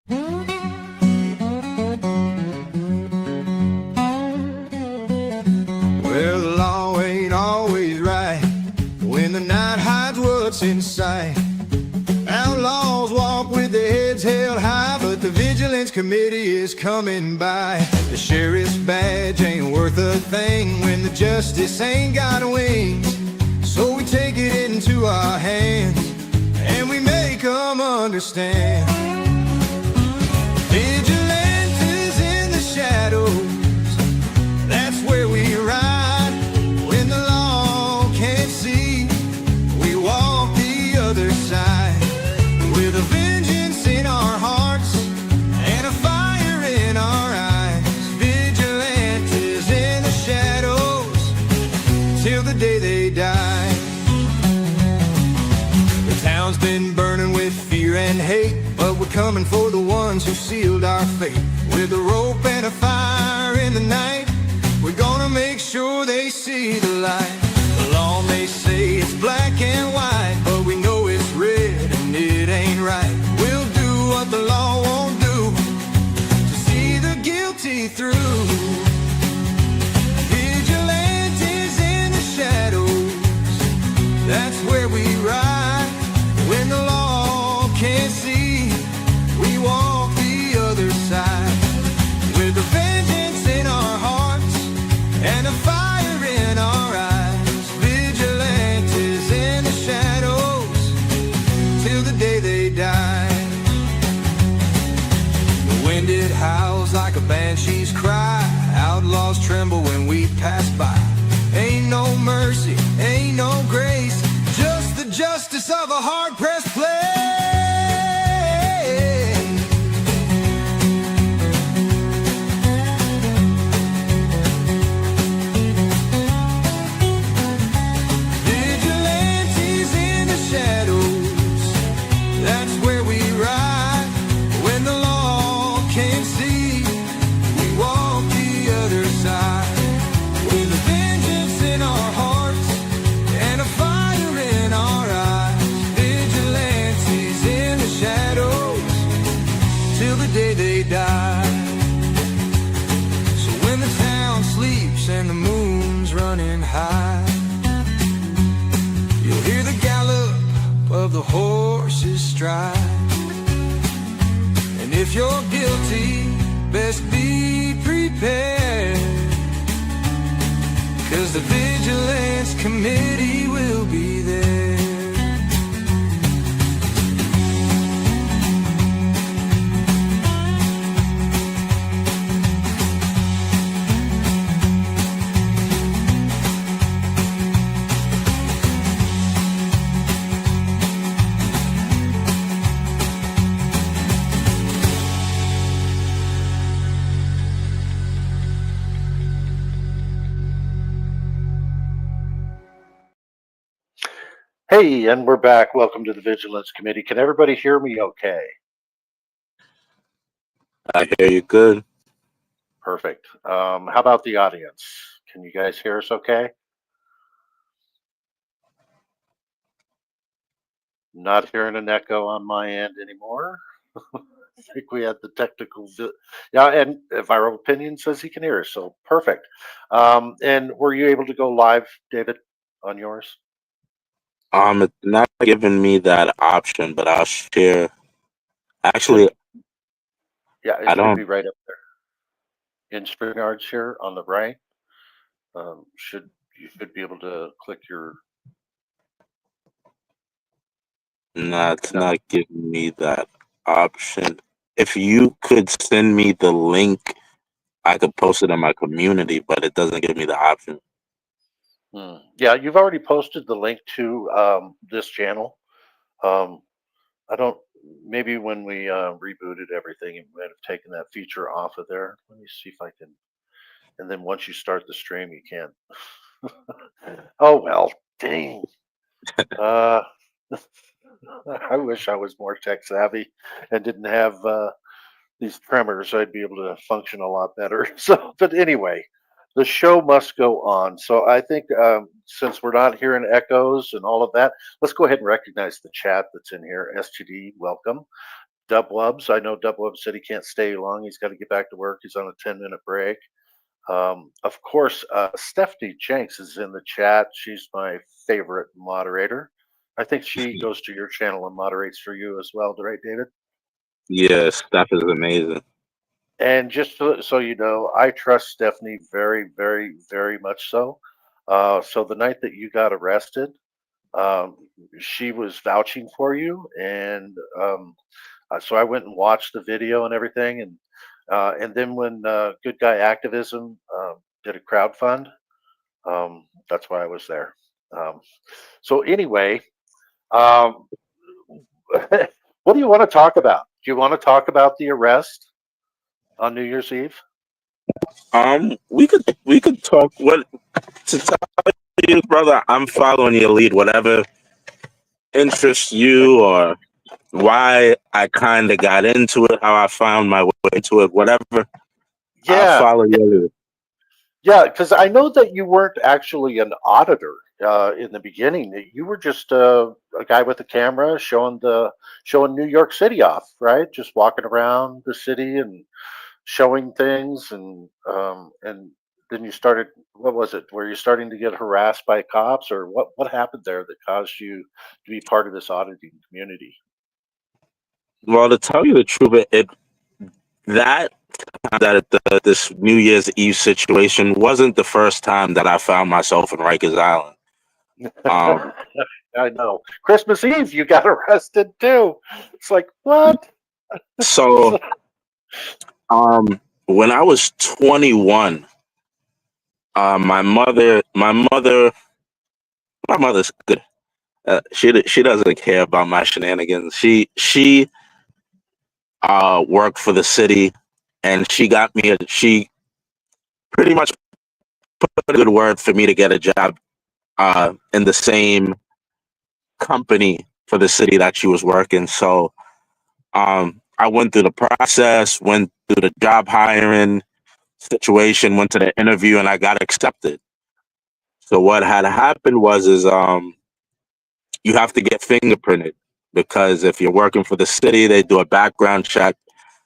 Well, the law ain't always right when the night hides what's in sight. Outlaws walk with their heads held high, but the Vigilance Committee is coming by. The sheriff's badge ain't worth a thing when the justice ain't got wings. So we take it into our hands and we make them understand. Vigilantes in the shadows, that's where we ride. When the law can't see, we walk the other side. With a vengeance in our hearts and a fire in our eyes. Vigilantes in the shadows till the day they die. The town's been burning with fear and hate, but we're coming for the ones who sealed our fate. With a rope and a fire in the night, we're gonna make sure they see the light. The law may say it's black and white, but we know it's red and it ain't right. We'll do what the law won't do to see the guilty through. Vigilantes in the shadows, that's where we ride. When the law can't see, we walk the other side. With a vengeance in our hearts and a fire in our eyes. Vigilantes in the shadows till the day they die. The wind it howls like a banshee's cry. Outlaws tremble when we pass by. Ain't no mercy, ain't no grace, just the justice of a hard-pressed place. Vigilantes in the shadows, that's where we ride. When the law can't see, we walk the other side. With a vengeance in our hearts and a fire in our eyes. Vigilantes in the shadows till the day they die. So when the town sleeps and the moon's running high, you'll hear the gallop of the horses stride. And if you're guilty, best be prepared, 'cause the Vigilance Committee will be there. Hey, and we're back. Welcome to the Vigilance Committee. Can everybody hear me okay? I hear you good. Perfect. How about the audience? Can you guys hear us okay? Not hearing an echo on my end anymore. I think we had the technical. Yeah, and if our opinion says he can hear us, so perfect. And were you able to go live, David, on yours? It's not giving me that option, but I'll share. Actually, Yeah, it I should don't. be right up there in StreamYards here on the right. You should be able to click your. No, it's not giving me that option. If you could send me the link, I could post it in my community, but it doesn't give me the option. Yeah, you've already posted the link to this channel. I don't. Maybe when we rebooted everything, it might have taken that feature off of there. Let me see if I can. And then once you start the stream, you can't. Oh well, dang. I wish I was more tech savvy and didn't have these tremors. I'd be able to function a lot better. So, but anyway, the show must go on. So I think since we're not hearing echoes and all of that, let's go ahead and recognize the chat that's in here. STD, welcome. Dub Wubs. I know Dub Wubs said he can't stay long. He's got to get back to work. He's on a 10-minute break. Of course, Stephanie Jenks is in the chat. She's my favorite moderator. I think she goes to your channel and moderates for you as well, right, David? Yes, that is amazing. And just so you know, I trust Stephanie very, very, very much so. So the night that you got arrested, um, she was vouching for you, and so I went and watched the video and everything, and then when Good Guy Activism did a crowd fund, that's why I was there. So anyway, um, what do you want to talk about? Do you want to talk about the arrest on New Year's Eve? We could talk. What to tell you, brother? I'm following your lead. Whatever interests you, or why I kind of got into it, how I found my way into it, whatever. I'll Yeah, follow your lead. yeah, because I know that you weren't actually an auditor in the beginning. That you were just a guy with a camera showing New York City off, right? Just walking around the city and showing things, and then you started. What was it? Were you starting to get harassed by cops, or what happened there that caused you to be part of this auditing community? Well, to tell you the truth, that this New Year's Eve situation wasn't the first time that I found myself in Rikers Island. I know. Christmas Eve, you got arrested too. It's like what? So, when I was 21, my mother's good. She doesn't care about my shenanigans. She worked for the city, and she pretty much put a good word for me to get a job in the same company for the city that she was working. So I went through the process, went through the job hiring situation, went to the interview, and I got accepted. So what had happened was you have to get fingerprinted, because if you're working for the city, they do a background check.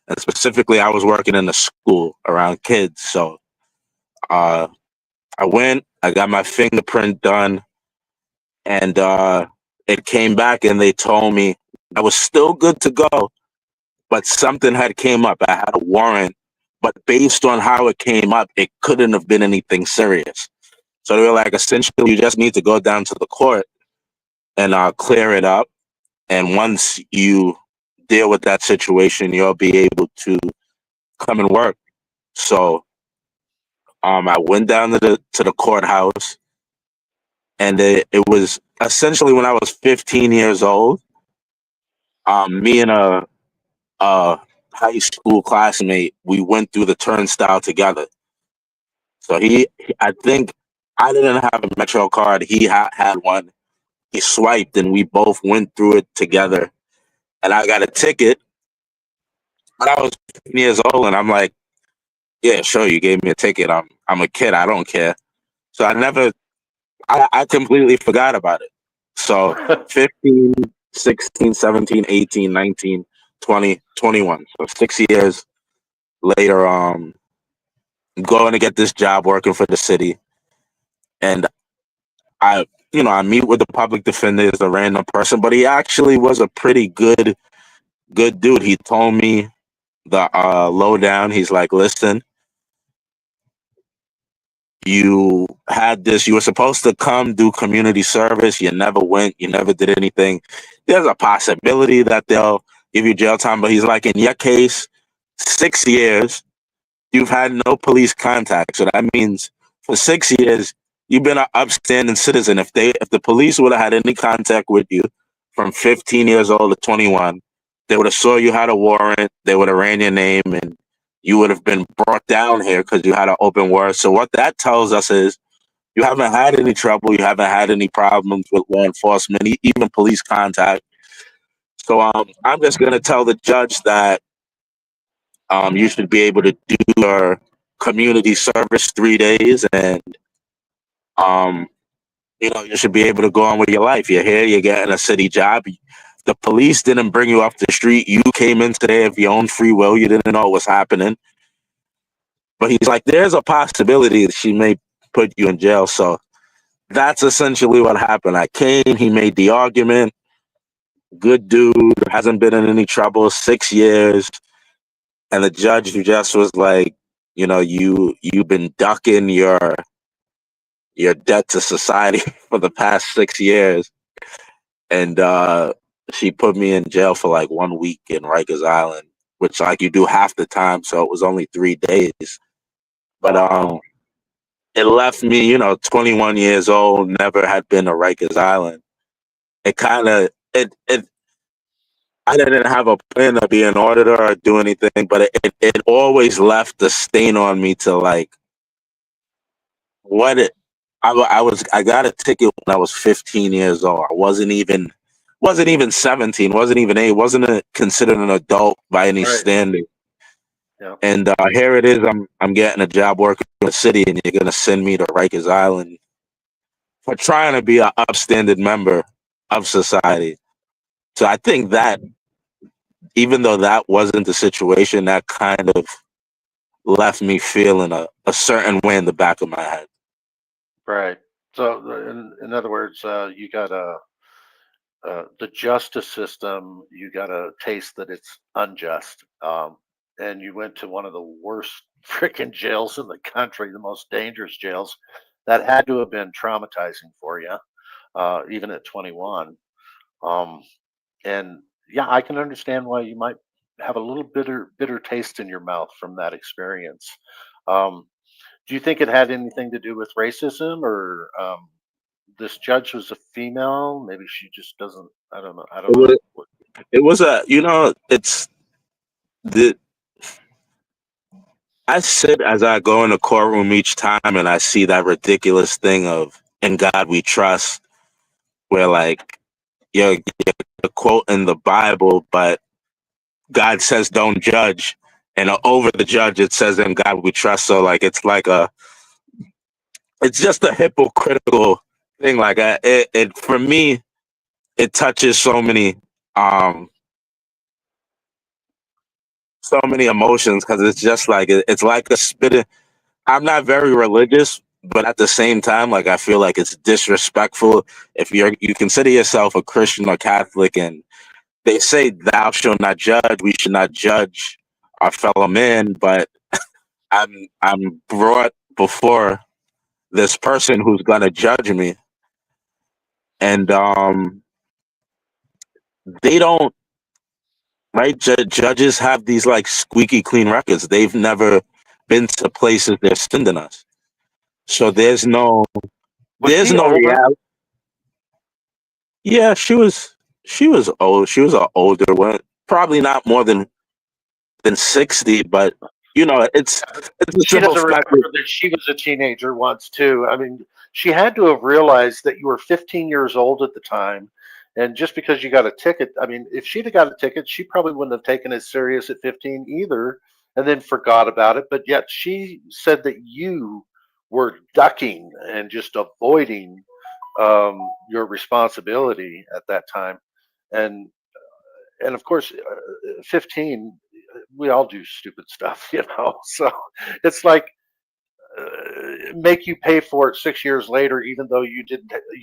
And specifically, I was working in a school around kids. So I went, I got my fingerprint done, and it came back and they told me I was still good to go, but something had came up. I had a warrant, but based on how it came up, it couldn't have been anything serious. So they were like, essentially, you just need to go down to the court and clear it up. And once you deal with that situation, you'll be able to come and work. So I went down to the courthouse, and it was essentially when I was 15 years old. Me and a high school classmate, we went through the turnstile together. So I think I didn't have a Metro card. He had one. He swiped, and we both went through it together. And I got a ticket, but I was 15 years old, and I'm like, yeah, sure, you gave me a ticket. I'm a kid. I don't care. So I completely forgot about it. So 15, 16, 17, 18, 19, 20, 21. So 6 years later, I'm going to get this job working for the city. And I meet with the public defender as a random person, but he actually was a pretty good dude. He told me the lowdown. He's like, listen, you were supposed to come do community service. You never went. You never did anything. There's a possibility that they'll give you jail time. But he's like, in your case, 6 years, you've had no police contact. So that means for 6 years, you've been an upstanding citizen. If the police would have had any contact with you from 15 years old to 21, they would have saw you had a warrant. They would have ran your name, and you would have been brought down here because you had an open warrant. So what that tells us is you haven't had any trouble. You haven't had any problems with law enforcement, even police contact. So I'm just going to tell the judge that you should be able to do your community service 3 days, and you should be able to go on with your life. You're here, you're getting a city job. The police didn't bring you off the street. You came into there of your own free will. You didn't know what was happening. But he's like, there's a possibility that she may put you in jail. So that's essentially what happened. I came, he made the argument. Good dude, hasn't been in any trouble, 6 years. And the judge who just was like, you've been ducking your debt to society for the past 6 years. And she put me in jail for like 1 week in Rikers Island, which like you do half the time, so it was only 3 days. But it left me, 21 years old, never had been to Rikers Island. It kind of I didn't have a plan to be an auditor or do anything, but it always left a stain on me to like I got a ticket when I was 15 years old. I wasn't even 17, wasn't even 8, wasn't considered an adult by any standard. Yeah. And here it is. I'm getting a job working in the city, and you're gonna send me to Rikers Island for trying to be an upstanding member of society. So I think that even though that wasn't the situation, that kind of left me feeling a certain way in the back of my head. Right. So, in other words, you got the justice system. You got a taste that it's unjust, and you went to one of the worst freaking jails in the country, the most dangerous jails. That had to have been traumatizing for you, even at 21. And yeah, I can understand why you might have a little bitter taste in your mouth from that experience. Um, do you think it had anything to do with racism, or this judge was a female? Maybe she just doesn't. I don't know. I don't know. It was it's the. I sit as I go in the courtroom each time and I see that ridiculous thing of "In God We Trust," where like you're quoting the Bible, but God says don't judge, and over the judge it says "In God We Trust." So like it's just a hypocritical thing. Like it for me, it touches so many emotions because it's just like it's like a spitting. I'm not very religious, but at the same time, like I feel like it's disrespectful if you consider yourself a Christian or Catholic, and they say thou shalt not judge. We should not judge our fellow man, but I'm brought before this person who's gonna judge me, and they don't. Right, judges have these like squeaky clean records. They've never been to places they're sending us. So there's no reality. Yeah, she was old. She was an older one, probably not more than 60, but it's a She simple doesn't fact. remember that she was a teenager once too. I mean, she had to have realized that you were 15 years old at the time. And just because you got a ticket, I mean, if she'd have got a ticket, she probably wouldn't have taken it serious at 15 either, and then forgot about it. But yet she said that you were ducking and just avoiding your responsibility at that time. And of course, 15, we all do stupid stuff, So it's like make you pay for it 6 years later, even though you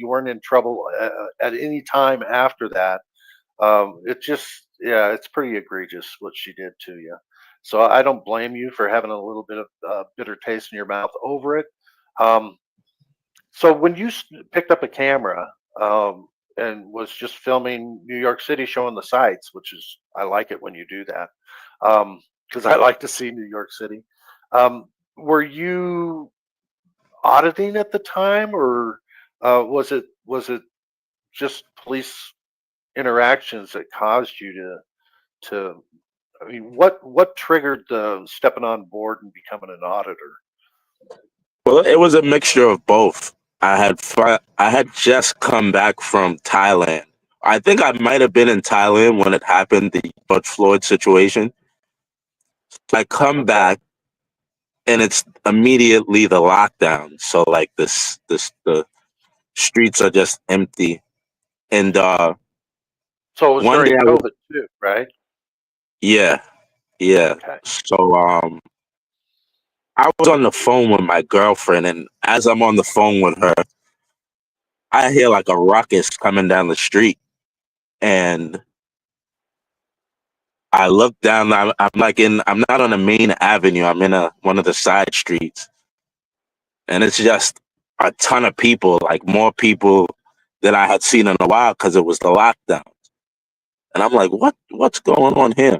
weren't in trouble at any time after that. It's pretty egregious what she did to you. So I don't blame you for having a little bit of bitter taste in your mouth over it. Um, so when you picked up a camera and was just filming New York City, showing the sights, which is I like it when you do that because I like to see New York City. Were you auditing at the time, or was it just police interactions that caused you to? I mean, what triggered the stepping on board and becoming an auditor? Well, it was a mixture of both. I had just come back from Thailand. I think I might have been in Thailand when it happened, the George Floyd situation. I come back and it's immediately the lockdown. So like the streets are just empty. And So it was One day during I was, COVID too, right? yeah, yeah. Okay. So I was on the phone with my girlfriend, and as I'm on the phone with her, I hear like a ruckus coming down the street, and I look down. I'm not on the main avenue. I'm in one of the side streets, and it's just a ton of people, like more people than I had seen in a while because it was the lockdown. And I'm like, what's going on here?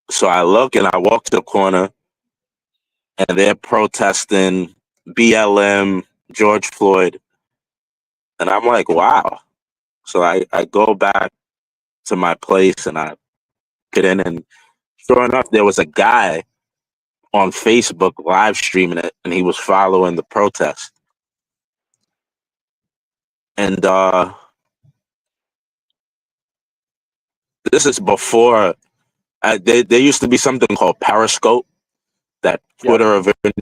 So I look and I walk to the corner, and they're protesting BLM, George Floyd, and I'm like, wow. So I go back to my place and I get in, and sure enough, there was a guy on Facebook live streaming it, and he was following the protest. And this is before there used to be something called Periscope that Yep. Twitter eventually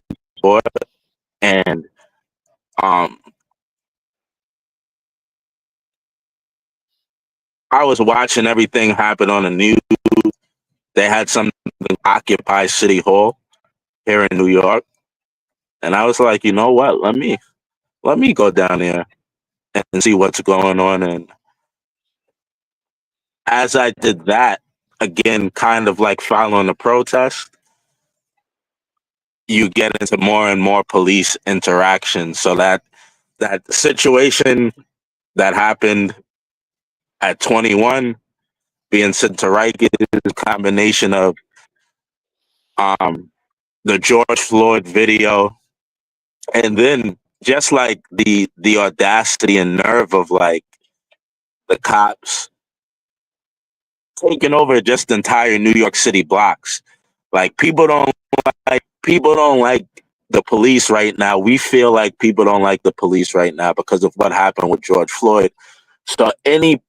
bought, and um, I was watching everything happen on the news. They had something occupy City Hall here in New York, and I was like, you know what? Let me go down there and see what's going on. And as I did that, again, kind of like following the protest, you get into more and more police interaction. So that situation that happened at 21 being sent to Rikers is a combination of um, the George Floyd video, and then just like the audacity and nerve of like the cops taking over just entire New York City blocks. Like people don't like the police right now. We feel like people don't like the police right now because of what happened with George Floyd. So any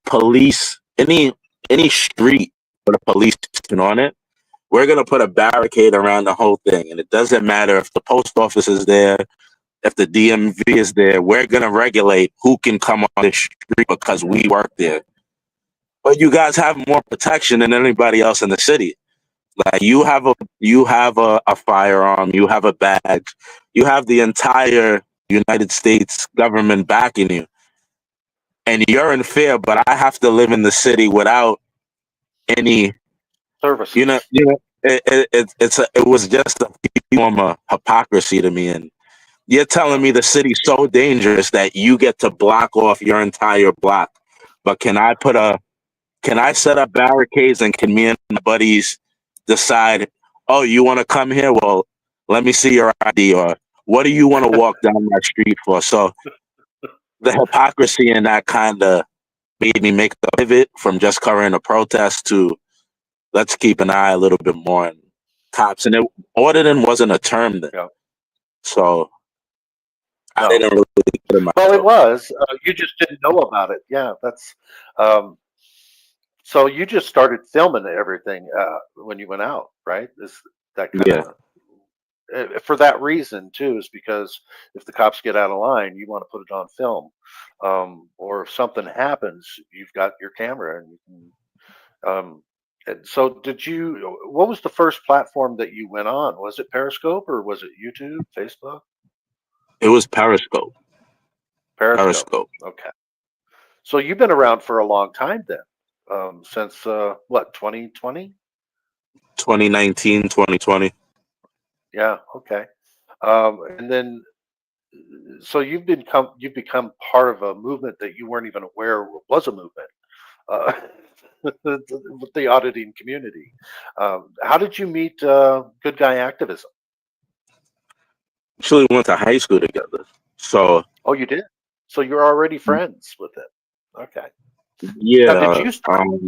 street with a police station on it, we're gonna put a barricade around the whole thing. And it doesn't matter if the post office is there, if the DMV is there, we're gonna regulate who can come on the street because we work there. But you guys have more protection than anybody else in the city. Like you have a firearm, you have a badge, you have the entire United States government backing you, and you're in fear. But I have to live in the city without any, Services. it was just a form of hypocrisy to me. And you're telling me the city's so dangerous that you get to block off your entire block, but can I set up barricades, and can me and my buddies decide, oh, you want to come here? Well, let me see your ID, or what do you want to walk down my street for? So the hypocrisy in that kind of made me make the pivot from just covering a protest to let's keep an eye a little bit more on cops. And auditing wasn't a term then. Yeah. So I No. didn't really put it Well, it myself. was. You just didn't know about it. Yeah, that's. So you just started filming everything when you went out, right? Is that kind Yeah. of for that reason too? Is because if the cops get out of line, you want to put it on film, or if something happens, you've got your camera and you can. And so, did you? What was the first platform that you went on? Was it Periscope or was it YouTube, Facebook? It was Periscope. Periscope. Periscope. Okay. So you've been around for a long time then, since what, 2020? 2019, 2020. Yeah. Okay. And then, so you've become part of a movement that you weren't even aware was a movement, uh, with the auditing community. How did you meet Good Guy Activism? Actually went to high school together. So Oh, you did. So you're already friends with it. Okay. Now, yeah, did you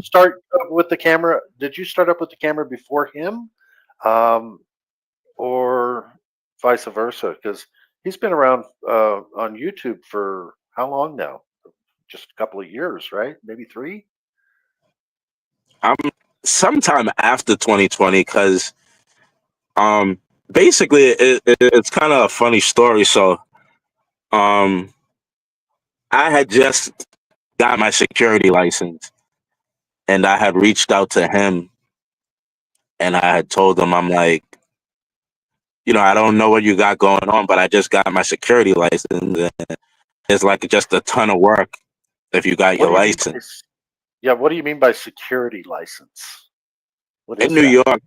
start up with the camera? Did you start up with the camera before him, um, or vice versa? Because he's been around on YouTube for how long now? Just a couple of years, right? Maybe three. I'm sometime after 2020 because basically it's kind of a funny story. So um I had just got my security license, and I had reached out to him, and I had told him, I'm like, I don't know what you got going on, but I just got my security license, and it's like just a ton of work if you got What your do you mean by license. yeah? What do you mean by security license? What In is New that? York,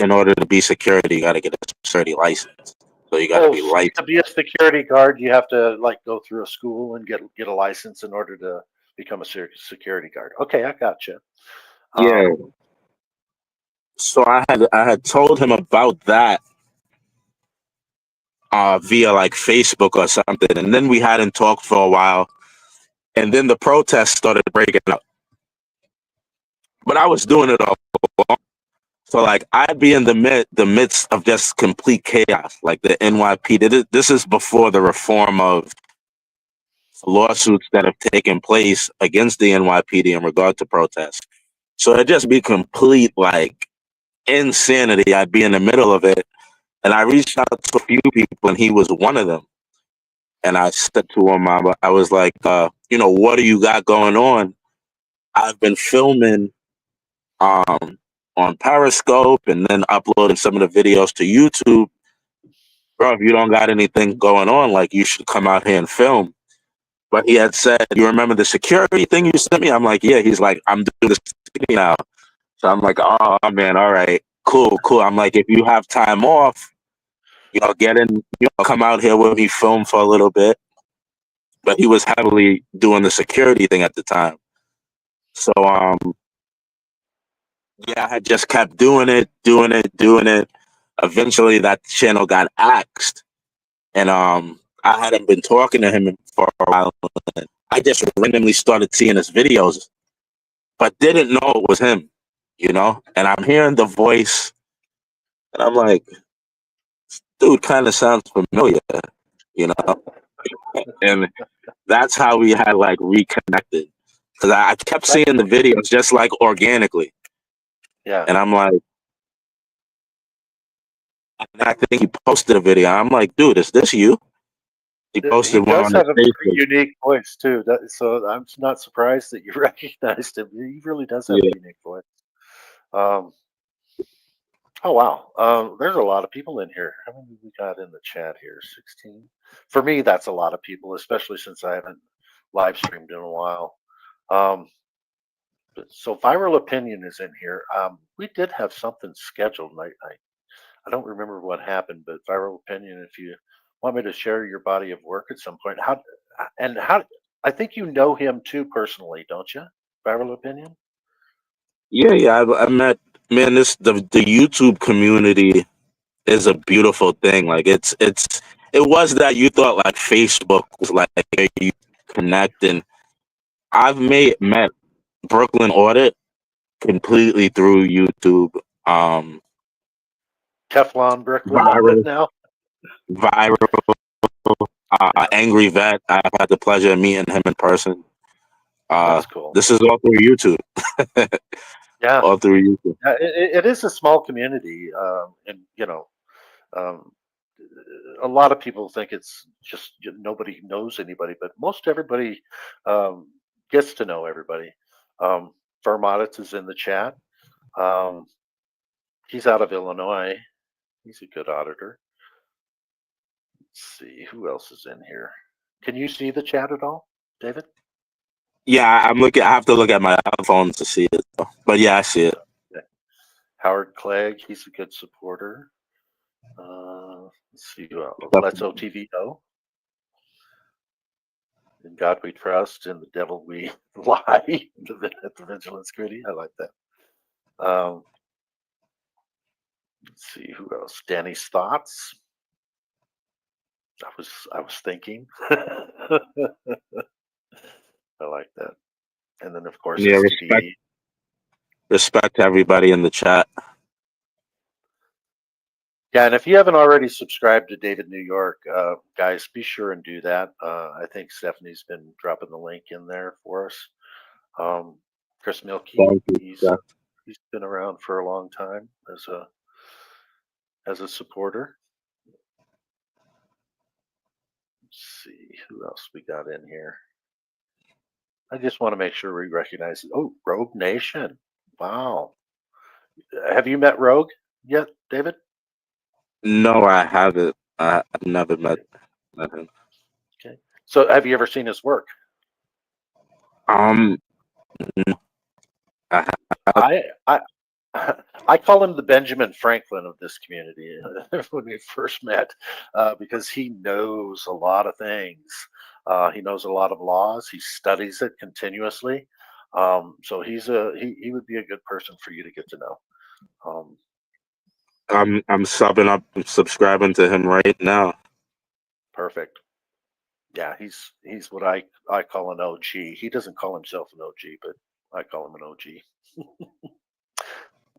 in order to be security, you got to get a security license. So you got to Oh, be licensed. to be a security guard, you have to like go through a school and get a license in order to become a security guard. Okay, I gotcha. Yeah. Um, So I had told him about that via like Facebook or something, and then we hadn't talked for a while, and then the protests started breaking out. But I was doing it all along. So like I'd be in the midst of just complete chaos, like the NYPD. This is before the reform of lawsuits that have taken place against the NYPD in regard to protests. So it'd just be complete like insanity. I'd be in the middle of it, and I reached out to a few people, and he was one of them. And I said to him, I was like, what do you got going on? I've been filming on Periscope and then uploading some of the videos to YouTube. Bro, if you don't got anything going on, like you should come out here and film. But he had said, you remember the security thing you sent me? I'm like, yeah. He's like, I'm doing this now. So I'm like, oh man, all right, cool, cool. I'm like, if you have time off, get in, come out here with me, film for a little bit. But he was heavily doing the security thing at the time. So yeah, I had just kept doing it, doing it, doing it. Eventually that channel got axed. And I hadn't been talking to him for a while. I just randomly started seeing his videos, but didn't know it was him. And I'm hearing the voice, and I'm like, dude, kind of sounds familiar, you know. And that's how we had like reconnected, because I kept that's seeing the videos just like organically, yeah. and I'm like, and I think he posted a video. I'm like, dude, is this you? He He posted one does on his have a very Facebook. unique voice too. So I'm not surprised that you recognized him. He really does have a Yeah, unique voice. Um, oh wow, there's a lot of people in here. How many we got in the chat here? 16. For me, that's a lot of people, especially since I haven't live streamed in a while. Um, so viral opinion is in here. We did have something scheduled. And I don't remember what happened, but viral opinion. If you want me to share your body of work at some point, how I think you know him too personally, don't you? Viral opinion. yeah, yeah. I met, man. The YouTube community is a beautiful thing. Like it was that you thought like Facebook was like where you connect, and I've met Brooklyn Audit completely through YouTube. Um, Teflon Brooklyn viral, audit now. viral. Yeah, Angry Vet. I've had the pleasure of meeting him in person. that's cool. This is all through YouTube. Yeah, All through YouTube. yeah, it is a small community, and um, a lot of people think it's just nobody knows anybody, but most everybody um, gets to know everybody. Um, Firm Audits is in the chat. Um, he's out of Illinois. He's a good auditor. Let's see who else is in here. Can you see the chat at all, David? Yeah, I'm looking. I have to look at my phone to see it, though. But yeah, I see it. Okay. Howard Clegg, he's a good supporter. Let's see, Let's OTVO. In God we trust, in the devil we lie. At the Vigilance Committee, I like that. Let's see who else. Danny's thoughts. I was thinking. I like that. And then of course Yeah, STD. respect to everybody in the chat. Yeah, and if you haven't already subscribed to David New York, guys, be sure and do that. I think Stephanie's been dropping the link in there for us. Chris Milkey, Thank you. he's been around for a long time as a supporter. Let's see who else we got in here. I just want to make sure we recognize it. Oh, Rogue Nation. Wow. Have you met Rogue yet, David? No, I haven't. I've never met him. Okay. So have you ever seen his work? Um, no, I I I I call him the Benjamin Franklin of this community when we first met, because he knows a lot of things. He knows a lot of laws. He studies it continuously. So he would be a good person for you to get to know. Um, I'm subbing up, I'm subscribing to him right now. Perfect. Yeah, he's what I call an OG. He doesn't call himself an OG, but I call him an OG.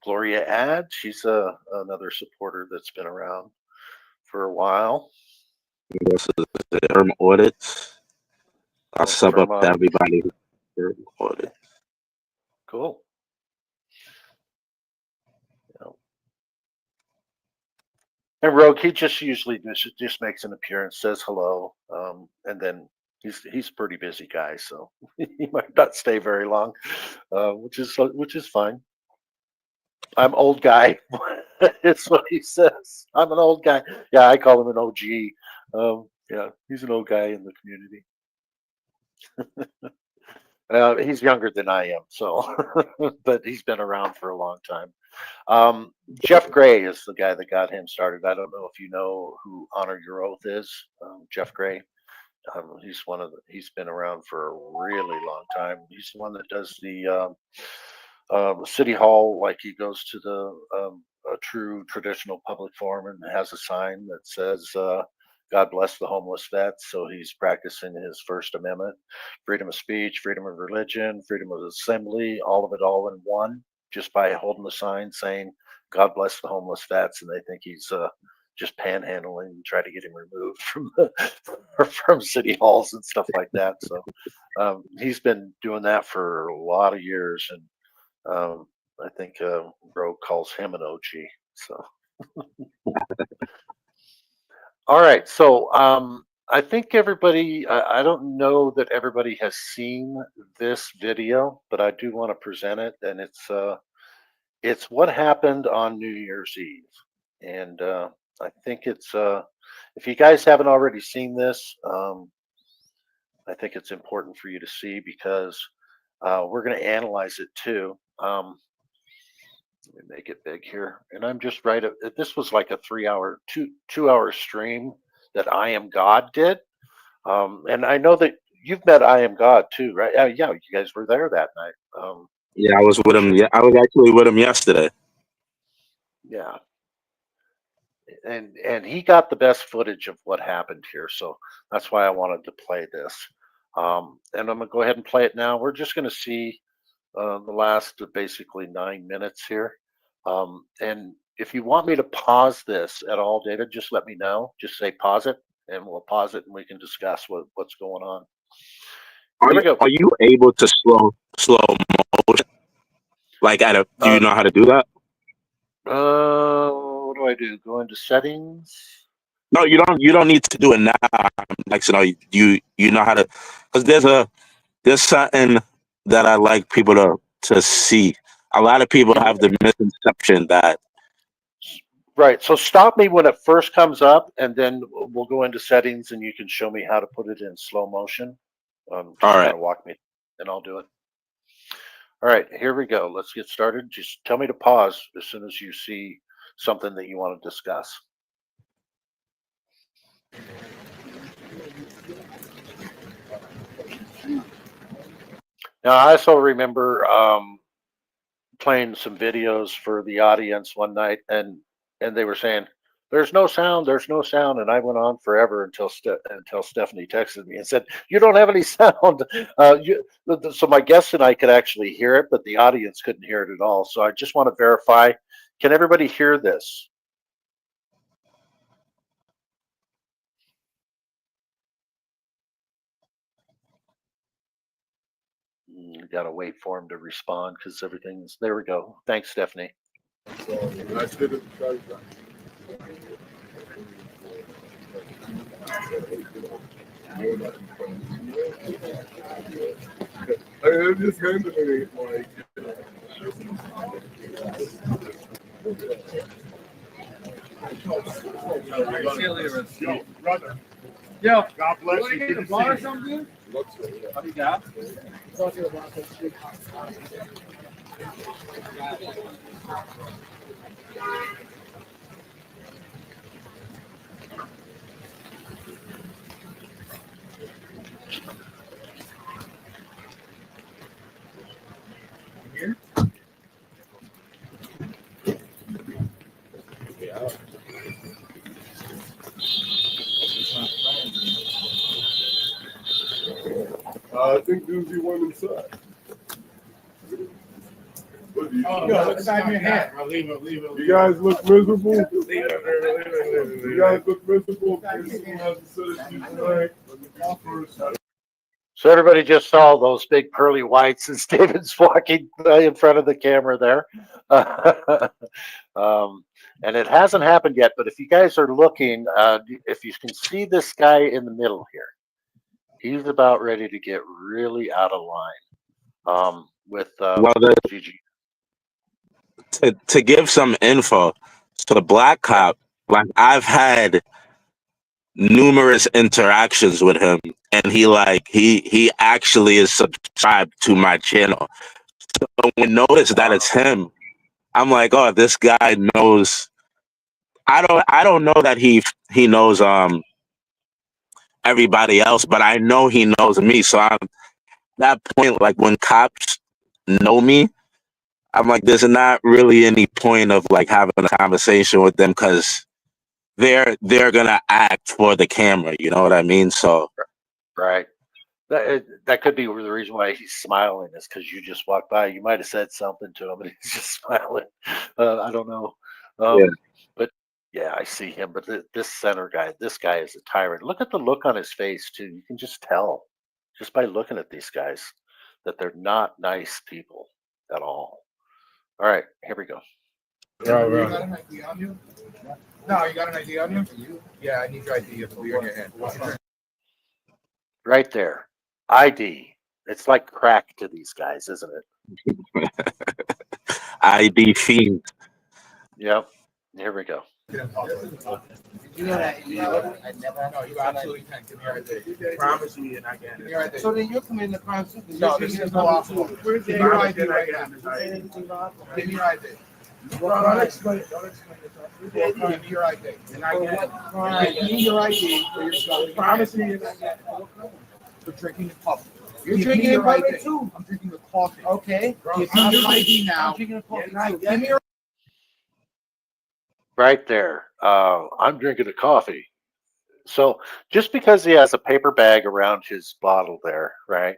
Gloria Ad, she's another supporter that's been around for a while. This is the Herm audits. I'll sub up to Firma, everybody who's Herm audit. cool. Yeah. And Rogue, he just usually just makes an appearance, says hello, and then he's a pretty busy guy, so he might not stay very long, which is fine. I'm old guy. It's what he says. I'm an old guy. Yeah, I call him an OG. Yeah, he's an old guy in the community. He's younger than I am, so but he's been around for a long time. Jeff Gray is the guy that got him started. I don't know if you know who Honor Your Oath is. Jeff Gray. He's been around for a really long time. He's the one that does the city hall. Like he goes to the a true traditional public forum and has a sign that says God bless the homeless vets. So he's practicing his First Amendment, freedom of speech, freedom of religion, freedom of assembly, all of it all in one, just by holding the sign saying God bless the homeless vets. And they think he's just panhandling and try to get him removed from from city halls and stuff like that. So he's been doing that for a lot of years, and I think Rogue calls him an OG. So all right, so I think everybody. I don't know that everybody has seen this video, but I do want to present it, and it's what happened on New Year's Eve, and I think it's if you guys haven't already seen this, I think it's important for you to see because we're going to analyze it too. Let me make it big here, and I'm just right. This was like a 3 hour, 2 hour stream that I Am God did, and I know that you've met I Am God too, right? Yeah, you guys were there that night. Yeah, I was with him. Yeah, I was actually with him yesterday. Yeah, and he got the best footage of what happened here, so that's why I wanted to play this. And I'm gonna go ahead and play it now. We're just gonna see the last basically 9 minutes here. And if you want me to pause this at all, David, just let me know. Just say pause it, and we'll pause it, and we can discuss what's going on. Here we go. Are you able to slow motion? Like do you know how to do that? What do I do? Go into settings. No, you don't need to do it now. Like, so you know how to, because there's something that I like people to see. A lot of people have the misconception that. Right. So stop me when it first comes up, and then we'll go into settings, and you can show me how to put it in slow motion. Just All right. kind of walk me, and I'll do it. All right, here we go. Let's get started. Just tell me to pause as soon as you see something that you want to discuss. Now, I also remember playing some videos for the audience one night, and they were saying, "There's no sound, there's no sound," and I went on forever until Stephanie texted me and said, "You don't have any sound." So my guests and I could actually hear it, but the audience couldn't hear it at all. So I just want to verify: can everybody hear this? You got to wait for him to respond because everything's there. We go. Thanks, Stephanie. I'm just handling it like. Yo, brother. Yo, God bless you. Good to see you. Something? Yeah. Here? I think Doozy went inside. What do you, It's out of your hand. I'll leave it. you guys look miserable? You guys look miserable? Jason has a citizen tonight. So everybody just saw those big pearly whites as David's walking in front of the camera there. And it hasn't happened yet, but if you guys are looking, if you can see this guy in the middle here, he's about ready to get really out of line with Well, Gigi. to give some info, so the black cop, like I've had numerous interactions with him, and he actually is subscribed to my channel. So when I notice that it's him, I'm like, oh, this guy knows. I don't know that he knows everybody else, but I know he knows me. So I'm that point, like when cops know me, I'm like, there's not really any point of like having a conversation with them because they're gonna act for the camera. You know what I mean? So Right. That could be the reason why he's smiling is because you just walked by. You might have said something to him, and he's just smiling. I don't know. Yeah. But yeah, I see him. But this center guy, this guy is a tyrant. Look at the look on his face too. You can just tell just by looking at these guys that they're not nice people at all. All right, here we go. You got an ID on you? No, you got an ID on you? Yeah, I need your ID. It's in your hand. Right there, ID. It's like crack to these guys, isn't it? ID fiend. Yep. Here we go. You know that I never know. You absolutely can. Give me your ID. Promise me and I get it. So then you're committing the crime too. No, this is no option. Where's your ID right now? Give me your ID. Don't explain it. Give me your ID. And I get it. Give me your ID. Promise me and I get it. You're drinking in public. You're drinking in public too. I'm drinking the coffee. Okay. Give me your ID now. I'm drinking the coffee. Give me your Right there. I'm drinking a coffee. So just because he has a paper bag around his bottle there, right?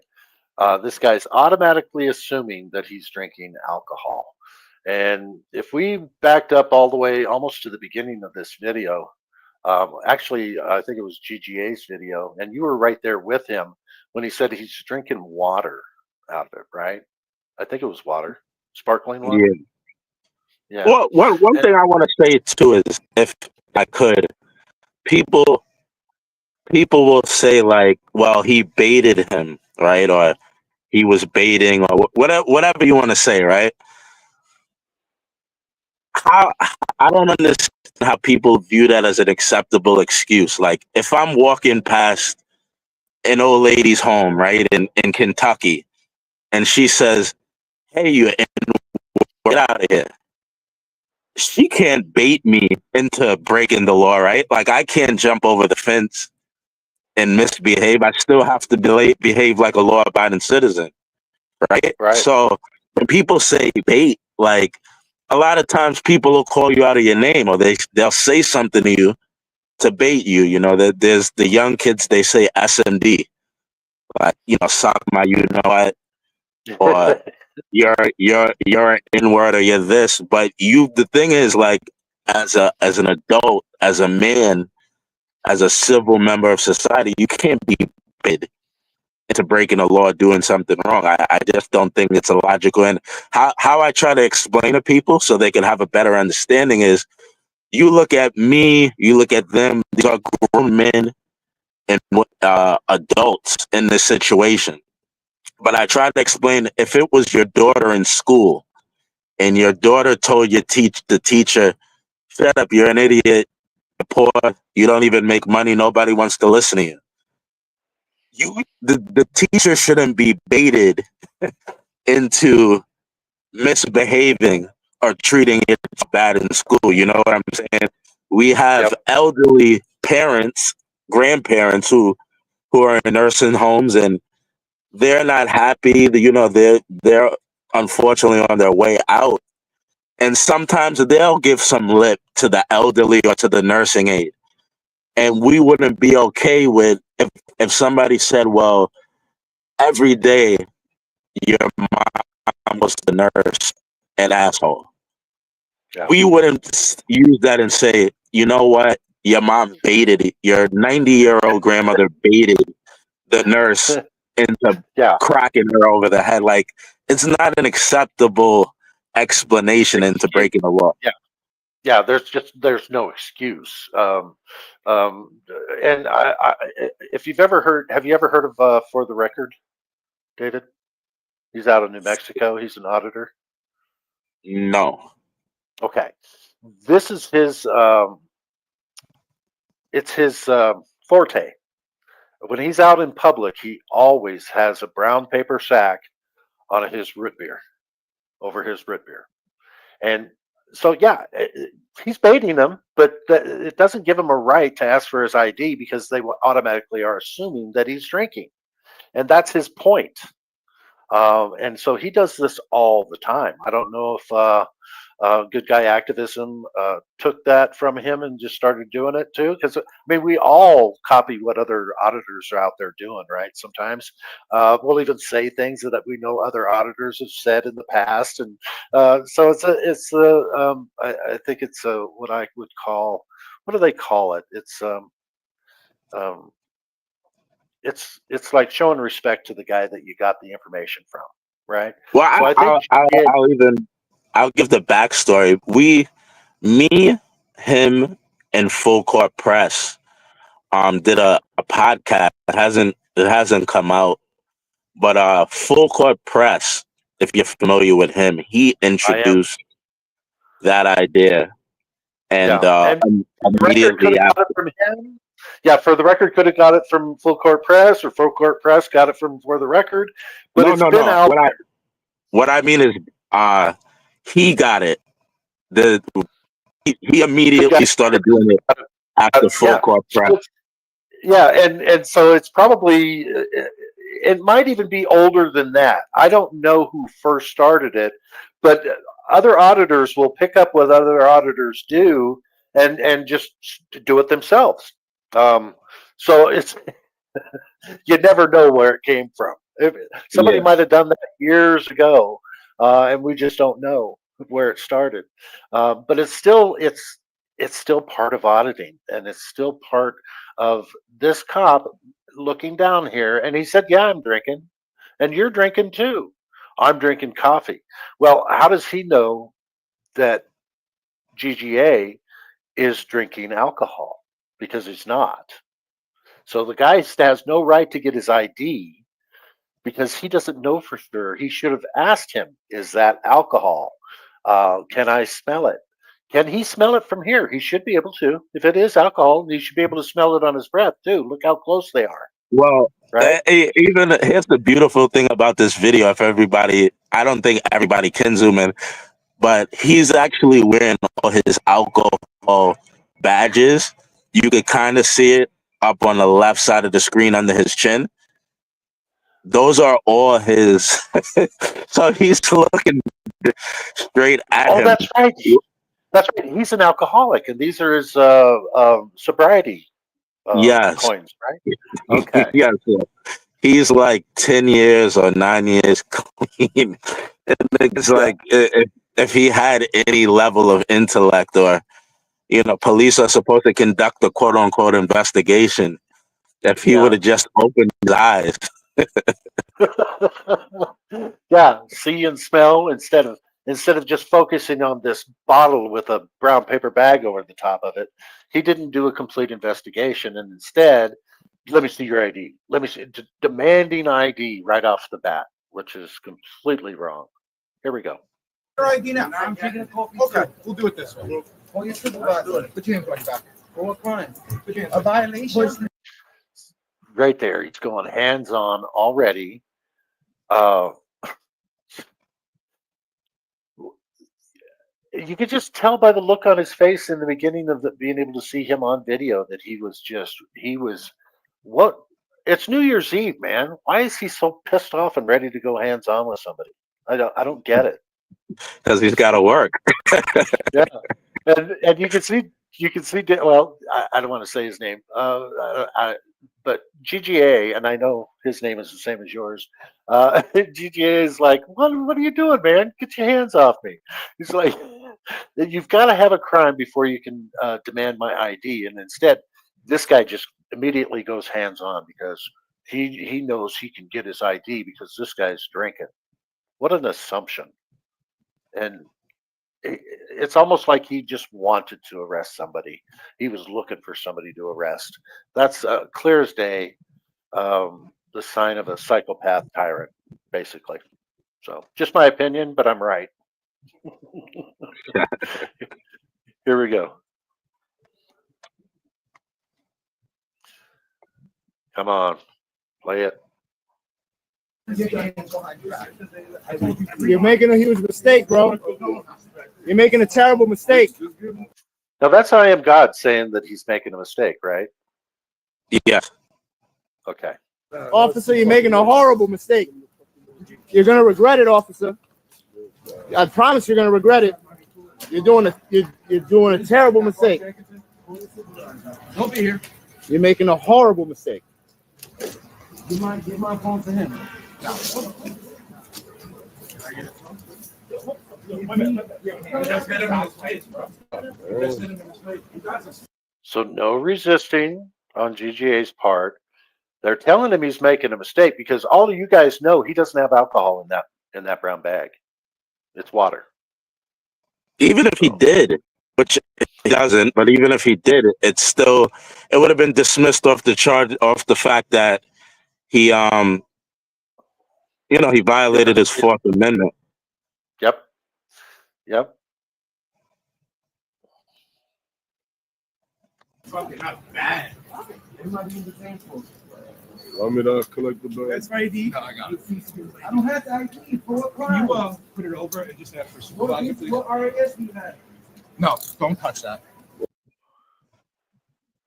This guy's automatically assuming that he's drinking alcohol. And if we backed up all the way almost to the beginning of this video, actually, I think it was GGA's video, and you were right there with him when he said he's drinking water out of it, right? I think it was water, sparkling water. Yeah. Yeah. Well, one thing I want to say too is, if I could, people will say like, well, he baited him, right? Or he was baiting, or whatever you want to say, right? How I don't understand how people view that as an acceptable excuse. Like, if I'm walking past an old lady's home, right, in Kentucky, and she says, "Hey, you get out of here." She can't bait me into breaking the law, right? Like, I can't jump over the fence and misbehave. I still have to behave like a law-abiding citizen, right? Right. So when people say bait, like, a lot of times people will call you out of your name, or they'll say something to you to bait you. You know, that there's the young kids, they say SMD, like, you know, suck my, you know what, or you're an N-word, or you're this. But the thing is, like, as an adult, as a man, as a civil member of society, you can't be baited into breaking a law, doing something wrong. I just don't think it's illogical. And how I try to explain to people so they can have a better understanding is, you look at me, you look at them, these are grown men and adults in this situation. But I tried to explain, if it was your daughter in school and your daughter told the teacher, shut up, you're an idiot, you're poor, you don't even make money, nobody wants to listen to you. The teacher shouldn't be baited into misbehaving or treating it bad in school. You know what I'm saying? We have elderly parents, grandparents who are in nursing homes, and they're not happy. You know, they're unfortunately on their way out, and sometimes they'll give some lip to the elderly or to the nursing aide. And we wouldn't be okay with if somebody said, well, every day your mom was the nurse, an asshole. Yeah. We wouldn't use that and say, you know what, your mom baited it. Your 90-year-old grandmother baited the nurse into cracking her over the head. Like, it's not an acceptable explanation into breaking the law. Yeah, there's no excuse. And if you've ever heard, have you ever heard of For the Record, David? He's out of New Mexico. He's an auditor. No. Okay, this is his. It's his forte. When he's out in public, he always has a brown paper sack on his root beer, over his root beer, and so he's baiting them, but it doesn't give him a right to ask for his ID because they automatically are assuming that he's drinking, and that's his point. And so he does this all the time. I don't know if Good Guy Activism took that from him and just started doing it too. Because I mean, we all copy what other auditors are out there doing, right? Sometimes we'll even say things that we know other auditors have said in the past, and so I think it's what I would call, what do they call it? It's like showing respect to the guy that you got the information from, right? Well, So I'll give the backstory. Me, him, and Full Court Press did a podcast. It hasn't come out, but Full Court Press, if you're familiar with him, he introduced that idea, and immediately after, got it from him. Yeah, For the Record could have got it from Full Court Press, or Full Court Press got it from For the Record. But it's been out there. What I mean is, he got it. He immediately started doing it after Full Court Press. Yeah, and so it's probably, it might even be older than that. I don't know who first started it, but other auditors will pick up what other auditors do and just do it themselves. So it's you never know where it came from. Somebody might have done that years ago, and we just don't know where it started. But it's still part of auditing, and it's still part of this cop looking down here. And he said, "Yeah, I'm drinking, and you're drinking too. I'm drinking coffee." Well, how does he know that GGA is drinking alcohol? Because he's not. So the guy has no right to get his ID because he doesn't know for sure. He should have asked him, "Is that alcohol? Can I smell it? Can he smell it from here?" He should be able to. If it is alcohol, he should be able to smell it on his breath too. Look how close they are. Well, right? Even here's the beautiful thing about this video. If everybody, I don't think everybody can zoom in, but he's actually wearing all his alcohol badges. You could kind of see it up on the left side of the screen under his chin. Those are all his. So he's looking straight at him. Oh, that's right. That's right. He's an alcoholic, and these are his sobriety coins, right? Okay. Yes. He's like 10 years or 9 years clean. It's like if he had any level of intellect, or police are supposed to conduct a quote unquote investigation. If he would have just opened his eyes. Yeah, see and smell instead of just focusing on this bottle with a brown paper bag over the top of it. He didn't do a complete investigation, and instead let me see your ID. Let me see. Demanding ID right off the bat, which is completely wrong. Here we go. Your ID now. I'm taking a coffee. Okay, we'll do it this way. Call your supervisor. Put your hands on your back. For what crime? Put your hands. A violation. Right there. He's going hands on already. You could just tell by the look on his face in the beginning of being able to see him on video that he was what? It's New Year's Eve, man. Why is he so pissed off and ready to go hands on with somebody? I don't get it. Because he's got to work. Yeah, and you can see. Well, I don't want to say his name. But GGA, and I know his name is the same as yours. GGA is like, what are you doing, man? Get your hands off me. He's like, you've got to have a crime before you can demand my ID. And instead, this guy just immediately goes hands on because he knows he can get his ID because this guy's drinking. What an assumption. And it's almost like he just wanted to arrest somebody. He was looking for somebody to arrest. That's clear as day, the sign of a psychopath tyrant, basically. So, just my opinion, but I'm right. Here we go. Come on, play it. You're making a huge mistake, bro. You're making a terrible mistake. Now that's I Am God saying that he's making a mistake, right? Yeah. Okay. Officer, you're making a horrible mistake. You're gonna regret it, officer. I promise you're gonna regret it. You're doing a terrible mistake. Don't be here. You're making a horrible mistake. Give my phone to him. So no resisting on GGA's part. They're telling him he's making a mistake because all of you guys know he doesn't have alcohol in that brown bag. It's water. Even if he did, which he doesn't, but even if he did, it would have been dismissed off the fact that he he violated his Fourth Amendment. Yep. Fucking not bad. Want me to collect the bag? That's my ID. No, I got it. I don't have the ID for what Can you put it over and just ask for supervisor, please? What RAS do you have? No, don't touch that.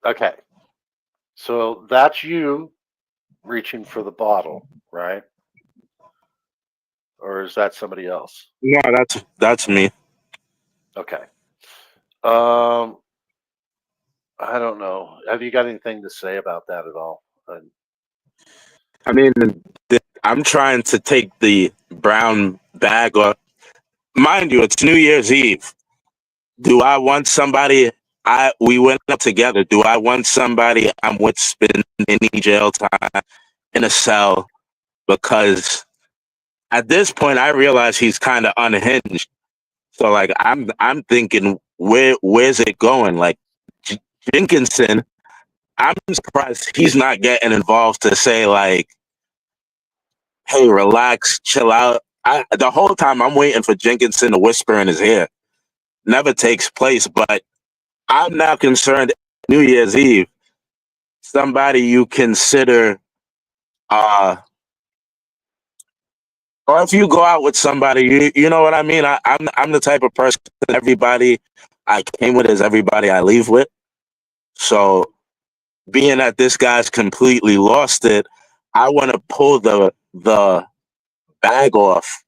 Okay. So that's you reaching for the bottle, right? Or is that somebody else? No, that's me. Okay. I don't know. Have you got anything to say about that at all? I mean, I'm trying to take the brown bag off. Mind you, it's New Year's Eve. Do I want somebody? We went up together. Do I want somebody I'm with spending any jail time in a cell? Because at this point, I realize he's kind of unhinged. So, like, I'm thinking, where's it going? Like, Jenkinson, I'm surprised he's not getting involved to say, like, hey, relax, chill out. The whole time I'm waiting for Jenkinson to whisper in his ear. Never takes place, but I'm now concerned New Year's Eve, somebody you consider, or if you go out with somebody, you know what I mean? I'm the type of person that everybody I came with is everybody I leave with. So being that this guy's completely lost it, I want to pull the bag off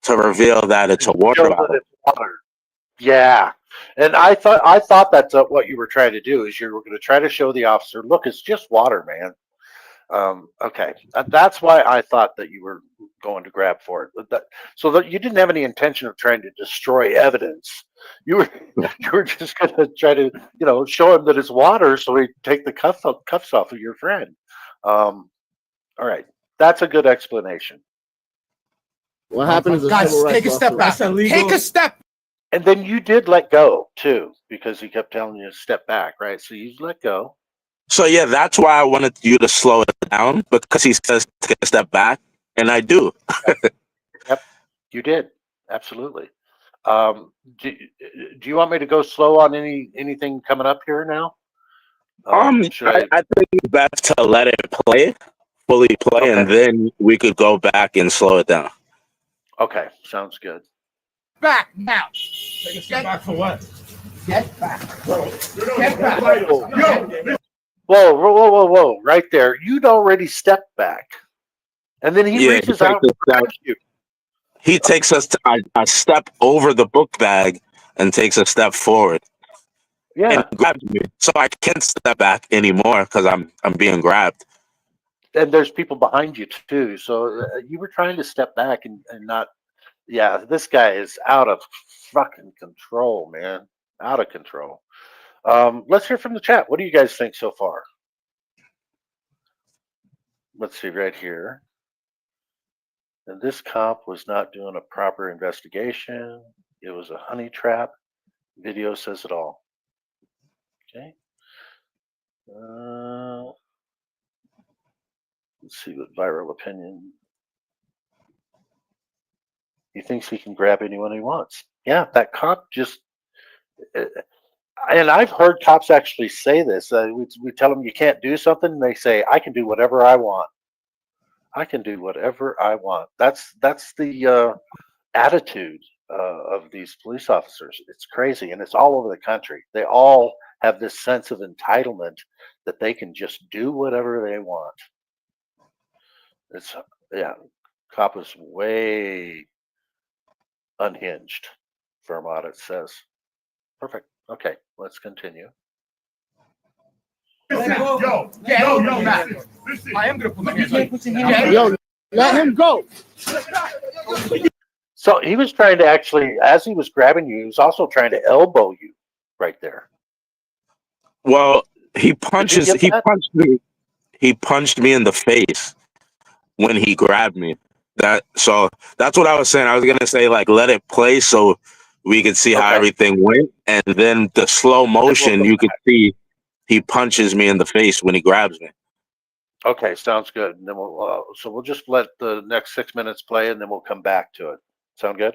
to reveal that it's a water bottle. Yeah. And I thought that's what you were trying to do is you were going to try to show the officer, look, it's just water, man. Okay. That's why I thought that you were going to grab for it. So that you didn't have any intention of trying to destroy evidence. You were just going to try to, show him that it's water so he'd take the cuffs off of your friend. All right. That's a good explanation. What happened is Guys, take a step back. Take a step. And then you did let go too, because he kept telling you to step back, right? So you let go. So yeah, that's why I wanted you to slow it down, because he says take a step back, and I do. You did. Absolutely. Do you want me to go slow on anything coming up here now? Should I think it's best to let it fully play, and then we could go back and slow it down. Okay, sounds good. Back now. Take a step back for what? Get back. Get back. Whoa! Right there, you'd already stepped back, and then he reaches out and grabs you. He takes us a step over the book bag and takes a step forward. Yeah, and grabs me, so I can't step back anymore because I'm being grabbed. and there's people behind you too. So you were trying to step back and not. Yeah, this guy is out of fucking control, man. Out of control. Let's hear from the chat. What do you guys think so far? Let's see right here. And this cop was not doing a proper investigation. It was a honey trap. Video says it all. Okay. Let's see what viral opinion. He thinks he can grab anyone he wants. Yeah, that cop just. And I've heard cops actually say this. We tell them you can't do something, and they say, "I can do whatever I want. I can do whatever I want." That's the attitude of these police officers. It's crazy, and it's all over the country. They all have this sense of entitlement that they can just do whatever they want. It's cop is way unhinged. Firm audit says. Perfect. Okay, let's continue. Yo, Matt. Listen. I am gonna put my hands on you. Yo, let him go. So he was trying to actually, as he was grabbing you, he was also trying to elbow you right there. Well, he punched me. He punched me in the face when he grabbed me. So that's what I was saying. I was gonna say, like, let it play so we could see how everything went, and then the slow motion, you could see he punches me in the face when he grabs me. Okay, sounds good. And then we'll just let the next 6 minutes play, and then we'll come back to it. Sound good?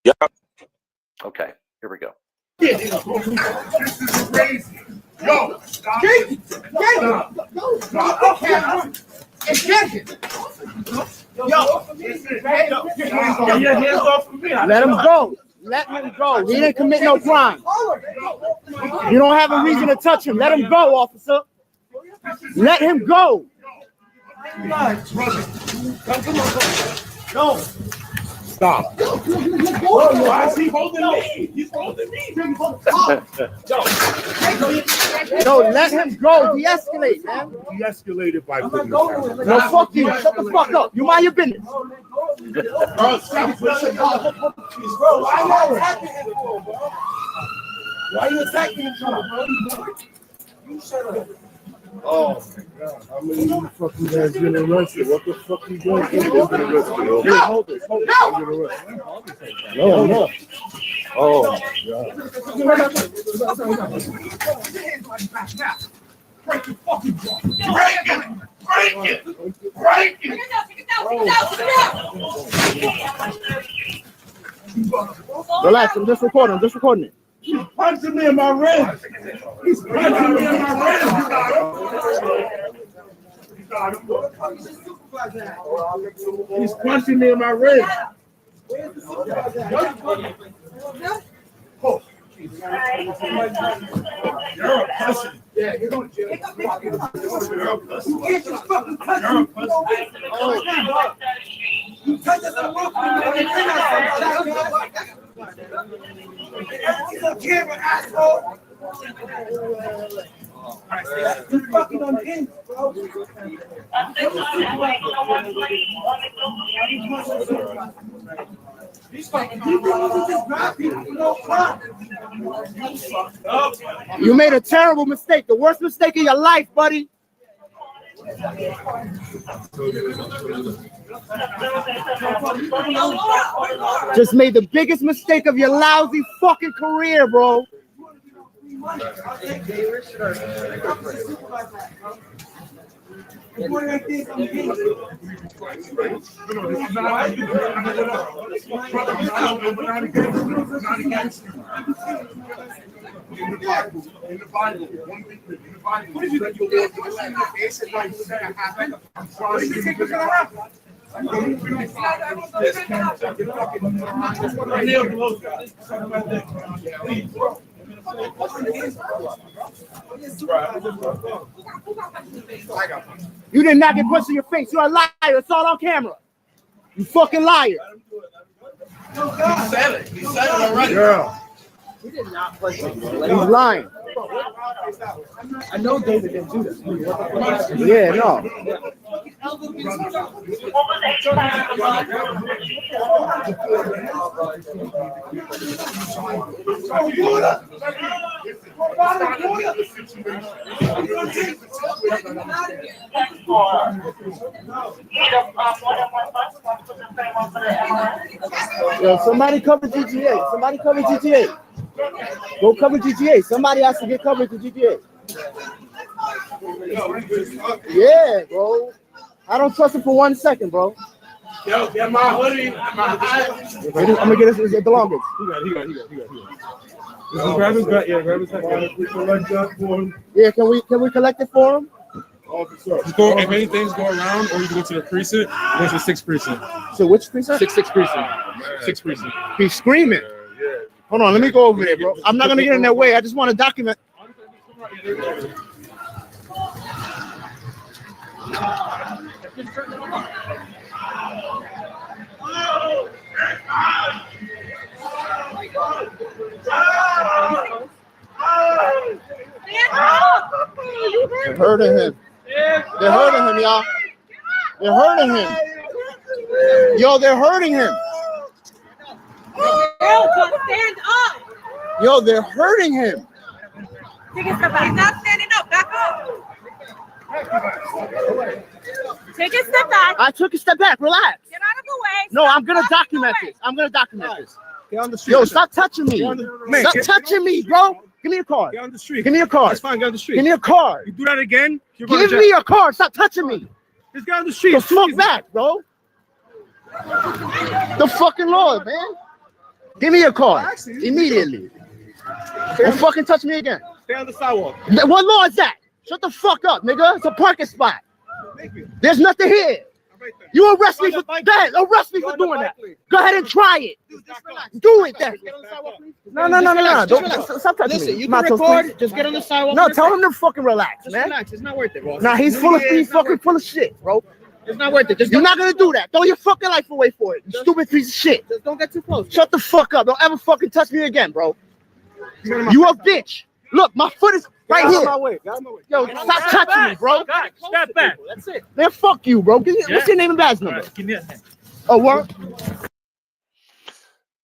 Yep. Okay, here we go. This is crazy. Yo, stop. Let him go. Let him go. He didn't commit no crime. You don't have a reason to touch him. Let him go, officer. Let him go. No. Stop. Why is he holding me? He's holding me. No, let him go. De-escalate, man. De-escalated by putting No, fuck you. Shut the fuck up. You mind your business. Bro, stop pushing. Bro, why you attacking him for, bro? Why you attacking him for, bro? You shut up. Oh my God! How many of you fucking guys getting arrested? What the fuck you doing? Getting arrested? Here, hold it. I'm getting arrested. No. Oh my God! Break your fucking jaw. Break it. Relax. I'm just recording it. He's punching me in my ribs. He's punching me in my ribs. He's punching me in my ribs. Oh. You're a pussy. Yeah, you're going to jail. You're a pussy. You're a pussy. You touch us on the camera, asshole. You fucking unhinged, bro. These fucking people just grab people for no crime. You made a terrible mistake. The worst mistake of your life, buddy. Just made the biggest mistake of your lousy fucking career, bro. In the Bible, one thing in the Bible, what did you think? I'm sorry. You did not get punched in your face. You're a liar. It's all on camera. You fucking liar. He said it. He said it already. Yeah. He's lying. I know David didn't do this. Yeah, no. Yo, somebody cover GTA. Somebody cover GTA. Go cover GTA. Somebody has to get covered to GTA. Yeah, bro. I don't trust him for 1 second, bro. Yo, get my hoodie, my hat. I'm gonna get this the longest. He got. Grab his back. Yeah, grab his back. We collect that for him. Yeah, can we collect it for him? Officer. Just go, if anything's going around, or you can go to the precinct, go to the 6th precinct. So which precinct? 6th precinct. 6th precinct. He's screaming. Yeah. Hold on, let me go over there, bro. I'm not gonna get in their way. I just want to document. They're hurting him. They're hurting him, y'all. They're hurting him. Yo, they're hurting him. Stand up. Yo, they're hurting him. Take a step back. He's not standing up. Back up. Take a step back. I took a step back. Relax. Get out of the way. No, Stop I'm gonna blocking document the way. this. I'm gonna document this. Get on the street. Yo, stop touching me. Stop touching me, bro. Give me a card. Get on the street. Give me a card. That's fine. Get on the street. Give me a card. You do that again, you're Give me a card. Stop touching me. Just get on the street. The fuck back, bro. The fucking Lord, man. Give me a card immediately. Don't fucking touch me again. Stay on the sidewalk. What law is that? Shut the fuck up, nigga. It's a parking spot. There's nothing here. You arrest me for that. Arrest me for doing that. Go ahead and try it. Do it then. No. Don't stop touching me. You can Matos, record. please. Just get on the sidewalk. No, tell him to fucking relax, Just man. relax. It's not worth it, bro. Nah, he's fucking full of shit, bro. It's not worth it. Just You're not gonna do that. Throw your fucking life away for it. You stupid piece of shit. Just don't get too close. Shut the fuck up. Don't ever fucking touch me again, bro. You a bitch. Look, my foot is right here. Yo, stop touching me, bro. Step back. That's it. Man, fuck you, bro. What's your name and badge number? Give me a hand. Oh, what?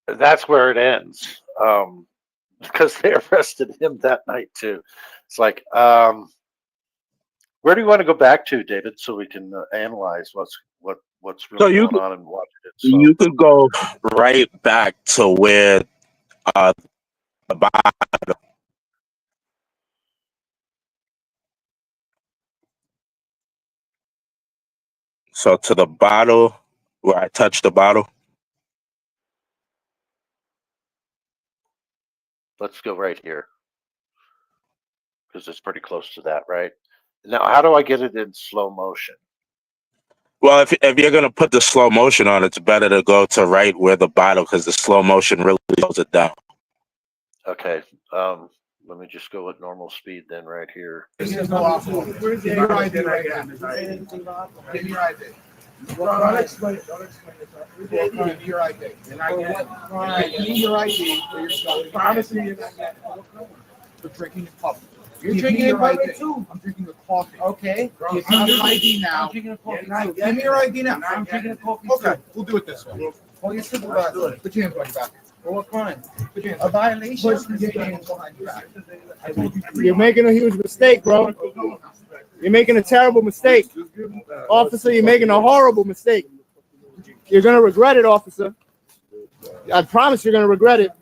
That's where it ends. Because they arrested him that night too. It's like, where do you want to go back to, David, so we can analyze what's really going on and watch it? So, You could go right back to where the bottom. So to the bottle where I touched the bottle. let's go right here because it's pretty close to that, right? Now, how do I get it in slow motion? Well, if you're gonna put the slow motion on, it's better to go to right where the bottle, because the slow motion really slows it down. Okay, let me just go with normal speed then right here. Give me your ID right now. Give me your ID. Don't explain it. Don't explain it. Give me your ID. And I get, give me your ID for yourself. Promise me you're not getting for drinking in public. You're drinking in public too. I'm drinking a coffee. Okay. Give me your ID now. I'm drinking a coffee. Give me your ID now. I'm drinking a coffee. Okay, we'll do it this way. Call your supervisor. Put your hands behind your back. For what crime? Put your hands. A violation. Put your hands behind your back. I told you. You're making a huge mistake, bro. You're making a terrible mistake. Officer, you're making a horrible mistake. You're going to regret it, officer. I promise you're going to regret it.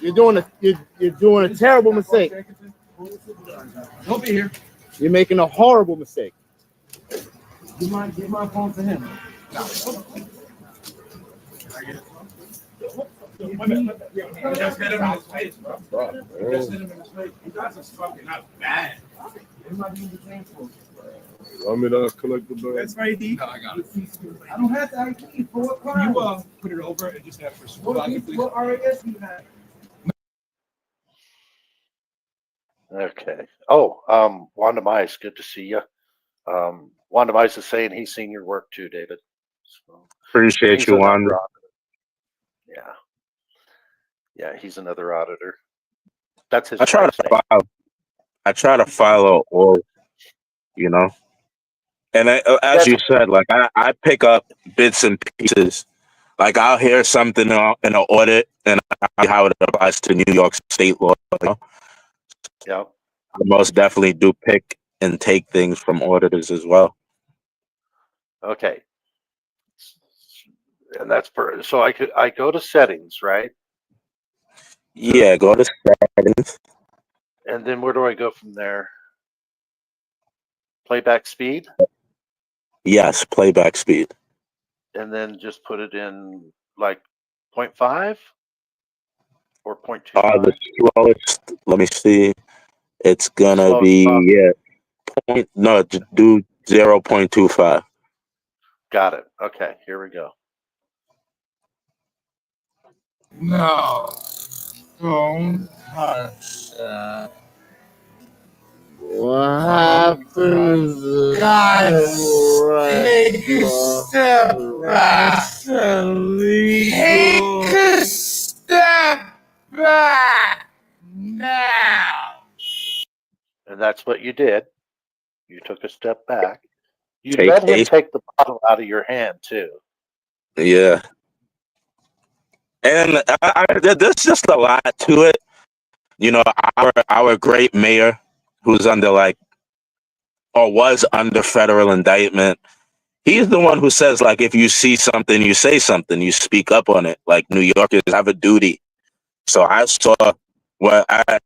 You're doing a terrible mistake. He'll be here. You're making a horrible mistake. Give my phone to him. Just hit him in his face, bro. Just hit him in his face. You guys are fucking up bad. Want me to collect the bag? That's right, D. No, I got it. I don't have to ID for what crime. You put it over and just have for what RAS you have? Okay. Oh, Wanda Mice, good to see you. Wanda Mice is saying he's seen your work too, David. So, Appreciate he's you, another Wanda. auditor. Yeah. Yeah, he's another auditor. That's his I try wife's to name. follow. I try to follow all, you know. And as you said, like I pick up bits and pieces. Like I'll hear something in an audit, and I how it applies to New York State law. You know? Yeah. I most definitely do pick and take things from auditors as well. Okay. And that's so I go to settings, right? Yeah, go to settings. And then where do I go from there? Playback speed? Yes, playback speed. And then just put it in like 0.5 or 0.25? The slowest, let me see. It's gonna Slowest be possible. do 0.25. Got it. Okay, here we go. No. Don't touch that. What happens? Guys, take a step back. Take a step back now. And that's what you did. You took a step back. You Take let him a- take the bottle out of your hand too. Yeah. And there's just a lot to it. You know, our great mayor, who's under was under federal indictment. He's the one who says, like, if you see something, you say something, you speak up on it. Like, New Yorkers have a duty. So I saw what I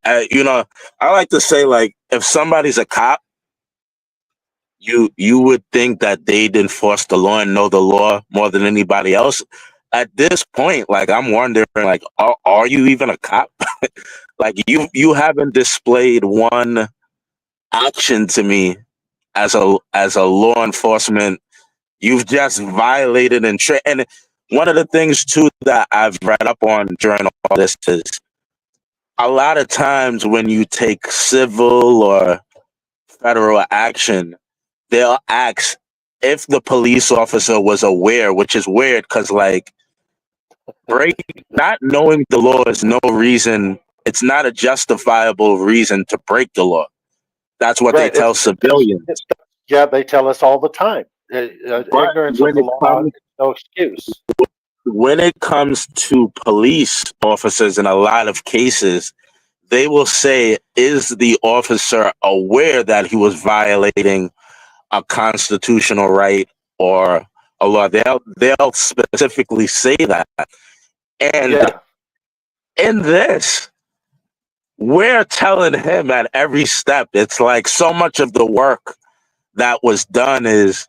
like to say, like, if somebody's a cop, you would think that they'd enforce the law and know the law more than anybody else. At this point, like, I'm wondering, like, are you even a cop? Like, you haven't displayed one action to me as a law enforcement. You've just violated and one of the things too that I've read up on during all this is a lot of times when you take civil or federal action, they'll ask if the police officer was aware, which is weird because, like, not knowing the law is no reason. It's not a justifiable reason to break the law. That's what Right, they tell civilians. Yeah, they tell us all the time. Ignorance of when the it law comes- is no excuse. When it comes to police officers, in a lot of cases, they will say, is the officer aware that he was violating a constitutional right or a law? They'll specifically say that. And Yeah. in this, we're telling him at every step. It's like so much of the work that was done is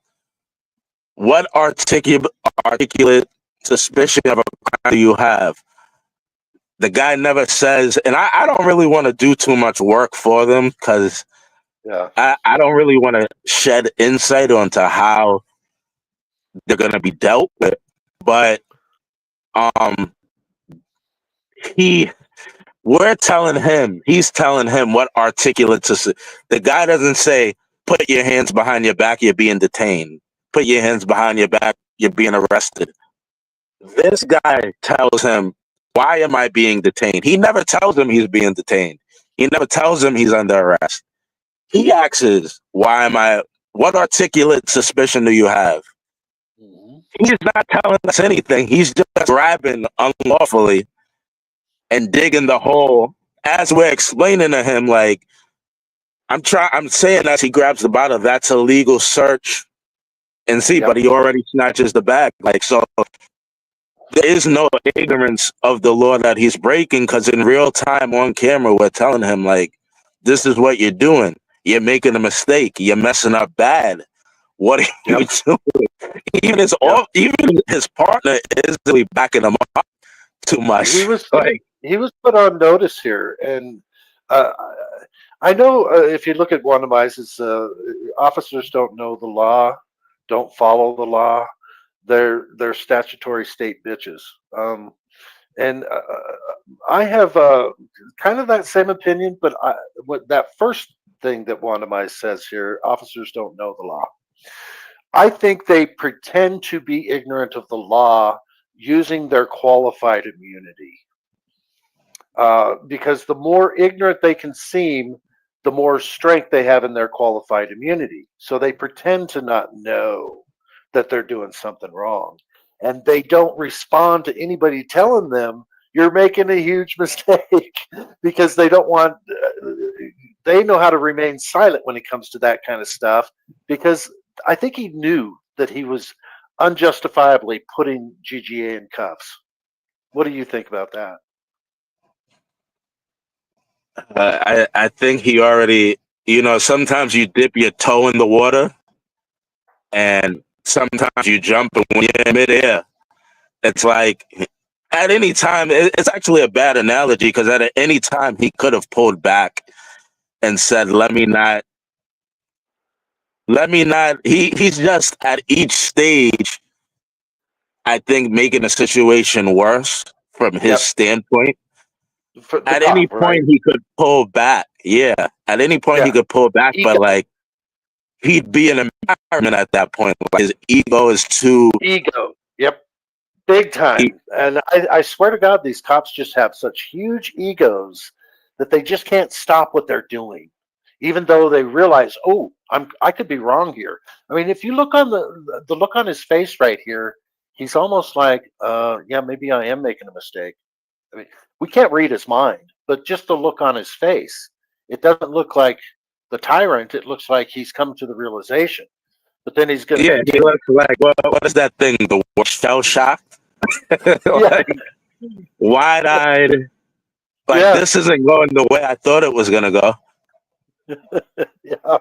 what articulate suspicion of a crime do you have? The guy never says, and I don't really want to do too much work for them because Yeah. I don't really want to shed insight onto how they're going to be dealt with. But we're telling him, he's telling him what articulate to. The guy doesn't say, put your hands behind your back, you're being detained. Put your hands behind your back, you're being arrested. This guy tells him, why am I being detained? He never tells him he's being detained. He never tells him he's under arrest. He asks, what articulate suspicion do you have? He's not telling us anything. He's just grabbing unlawfully and digging the hole as we're explaining to him, like, I'm saying as he grabs the bottle, that's a legal search and see, Yep. but he already snatches the bag. Like, so there is no ignorance of the law that he's breaking, because in real time on camera, we're telling him, like, this is what you're doing. You're making a mistake. You're messing up bad. What are you doing? Even his partner is really backing him up too much. He was like, he was put on notice here, and I know if you look at Wanamais's, officers don't know the law, don't follow the law. They're statutory state bitches. And I have kind of that same opinion, but what that first thing that Wanamais says here, officers don't know the law. I think they pretend to be ignorant of the law using their qualified immunity. Because the more ignorant they can seem, the more strength they have in their qualified immunity. So they pretend to not know that they're doing something wrong. And they don't respond to anybody telling them you're making a huge mistake, because they don't want, they know how to remain silent when it comes to that kind of stuff, because I think he knew that he was unjustifiably putting GGA in cuffs. What do you think about that? I think he already, sometimes you dip your toe in the water, and sometimes you jump, and when you're in midair, it's like at any time, it's actually a bad analogy, because at any time he could have pulled back and said, let me not, he's just at each stage, I think, making a situation worse from his standpoint. At any point he could pull back. Yeah. At any point he could pull back, but like he'd be an embarrassment at that point. Like, his ego is too Yep. Big time. And I swear to God, these cops just have such huge egos that they just can't stop what they're doing, even though they realize, oh, I could be wrong here. I mean, if you look on the look on his face right here, he's almost like, yeah, maybe I am making a mistake. I mean, we can't read his mind, but just the look on his face, it doesn't look like the tyrant. It looks like he's come to the realization. But then he's gonna he looks like, what is that thing? The shell shocked, like, wide-eyed. Like, this isn't going the way I thought it was gonna go. Yeah,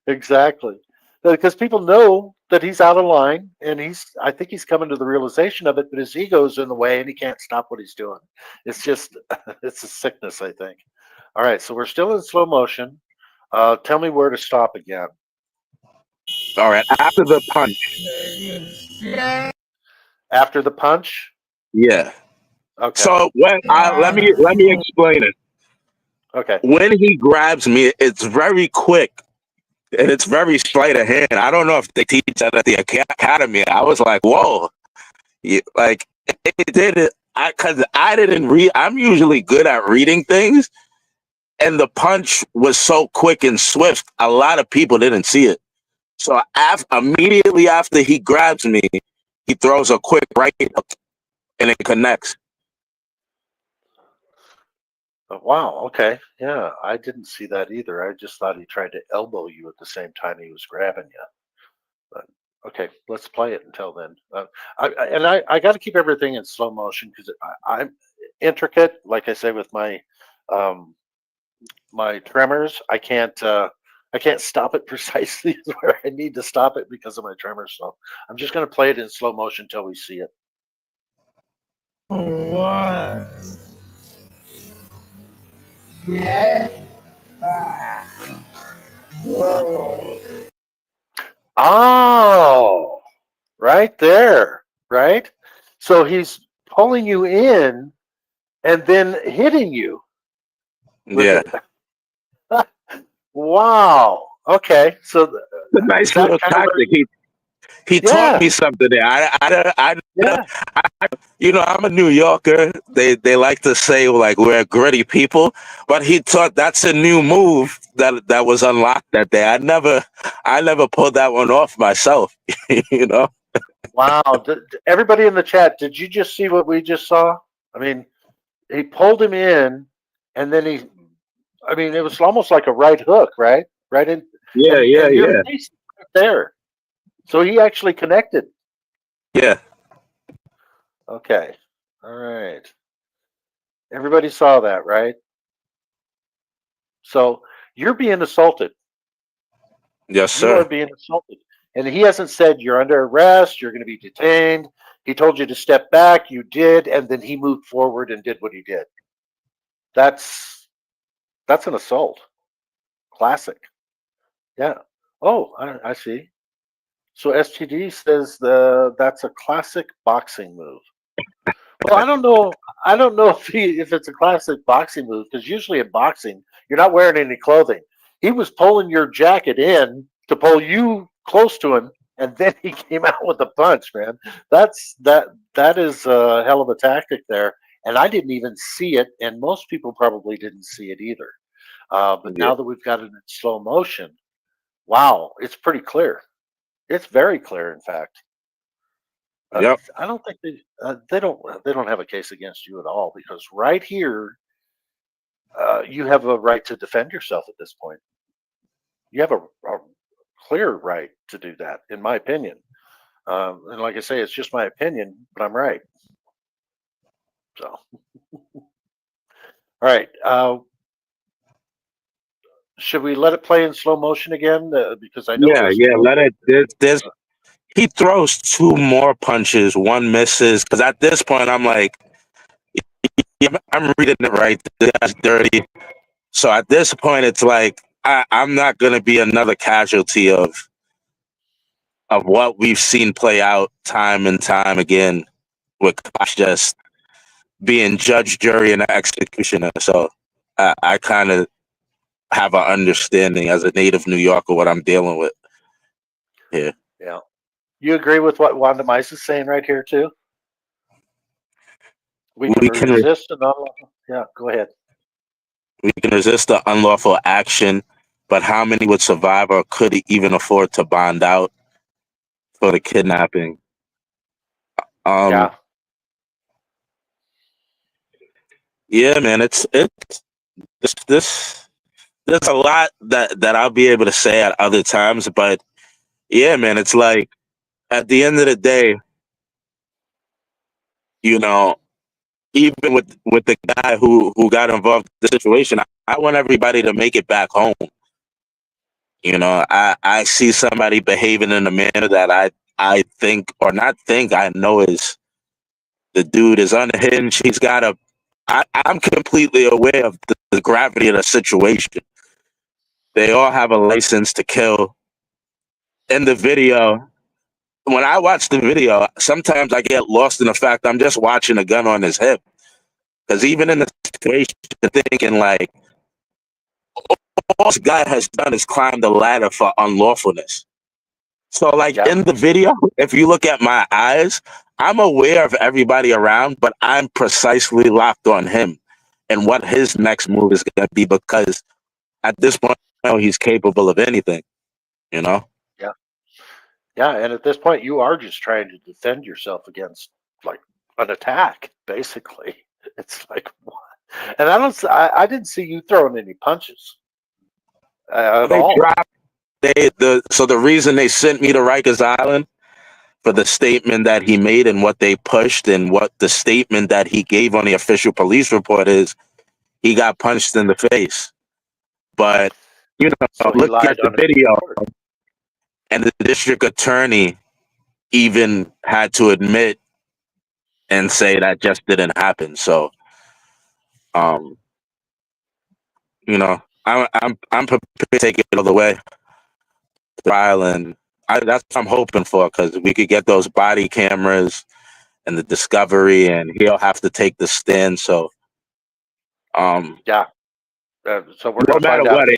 exactly. Because people know that he's out of line, and I think he's coming to the realization of it, but his ego's in the way and he can't stop what he's doing. It's just, it's a sickness, I think. All right, so we're still in slow motion. Tell me where to stop again. All right, after the punch. After the punch? Yeah. Okay. So let me explain it. Okay. When he grabs me, it's very quick. And it's very sleight of hand. I don't know if they teach that at the academy. I was like, whoa. Like, it did it. Because I didn't read. I'm usually good at reading things. And the punch was so quick and swift, a lot of people didn't see it. So immediately after he grabs me, he throws a quick right hook, and it connects. Wow. Okay. Yeah, I didn't see that either. I just thought he tried to elbow you at the same time he was grabbing you. But okay, let's play it until then. I got to keep everything in slow motion, because I'm intricate. Like I say, with my my tremors, I can't stop it precisely where I need to stop it because of my tremors. So I'm just going to play it in slow motion until we see it. What? Yeah. Oh, right there, right? So he's pulling you in and then hitting you. Yeah. Wow. Okay. So the nice little tactic. He taught me something there. I'm a New Yorker. They like to say, like, we're gritty people, but he taught that's a new move that was unlocked that day. I never pulled that one off myself. Wow. Everybody in the chat, did you just see what we just saw? I mean, he pulled him in, and then it was almost like a right hook, right? Right in. Yeah. Face right there. So he actually connected. Yeah. Okay. All right. Everybody saw that, right? So you're being assaulted. Yes, You are sir. being assaulted. And he hasn't said you're under arrest, you're going to be detained. He told you to step back, you did, and then he moved forward and did what he did. That's an assault. Classic. Yeah. Oh, I see. So STD says that's a classic boxing move. Well, I don't know. I don't know if it's a classic boxing move because usually in boxing you're not wearing any clothing. He was pulling your jacket in to pull you close to him, and then he came out with a punch. Man, that is a hell of a tactic there. And I didn't even see it, and most people probably didn't see it either. But Yeah. now that we've got it in slow motion, wow, it's pretty clear. It's very clear, in fact. Yep. I don't think they don't have a case against you at all because right here you have a right to defend yourself at this point. You have a clear right to do that, in my opinion. And like I say, it's just my opinion, but I'm right. So, all right. Should we let it play in slow motion again? Because I know Yeah, there's yeah. no. Let it. There's he throws two more punches, one misses. Because at this point, I'm like, yeah, I'm reading it right. This guy's dirty. So at this point, it's like I'm not gonna be another casualty of what we've seen play out time and time again with cops just being judge, jury, and executioner. So I kind of have an understanding as a native New Yorker what I'm dealing with here. Yeah. You agree with what Wanda Mice is saying right here too? We can We can resist an unlawful. Yeah, go ahead. we can resist the unlawful action, but how many would survive or could even afford to bond out for the kidnapping? Yeah. Yeah, man, it's this there's a lot that I'll be able to say at other times, but yeah, man, it's like at the end of the day, you know, even with the guy who got involved in the situation, I want everybody to make it back home. You know, I see somebody behaving in a manner that I think or not think I know is the dude is unhinged. He's got a I'm completely aware of the gravity of the situation. They all have a license to kill. In the video, when I watch the video, sometimes I get lost in the fact I'm just watching a gun on his hip. Because even in the situation, thinking like, all this guy has done is climb the ladder for unlawfulness. So, like Yeah. in the video, if you look at my eyes, I'm aware of everybody around, but I'm precisely locked on him and what his next move is going to be because at this point, I know he's capable of anything, you know? Yeah. Yeah. And at this point, you are just trying to defend yourself against like an attack, basically. It's like, what? And I didn't see you throwing any punches at They all. dropped so the reason they sent me to Rikers Island for the statement that he made and what they pushed and what the statement that he gave on the official police report is he got punched in the face. But, you know, So he look lied at the on his video, report. and the district attorney even had to admit and say that just didn't happen. So, you know, I'm prepared to take it all the way to trial, and that's what I'm hoping for because we could get those body cameras and the discovery, and he'll have to take the stand. So, Yeah. So we're no going to matter find out.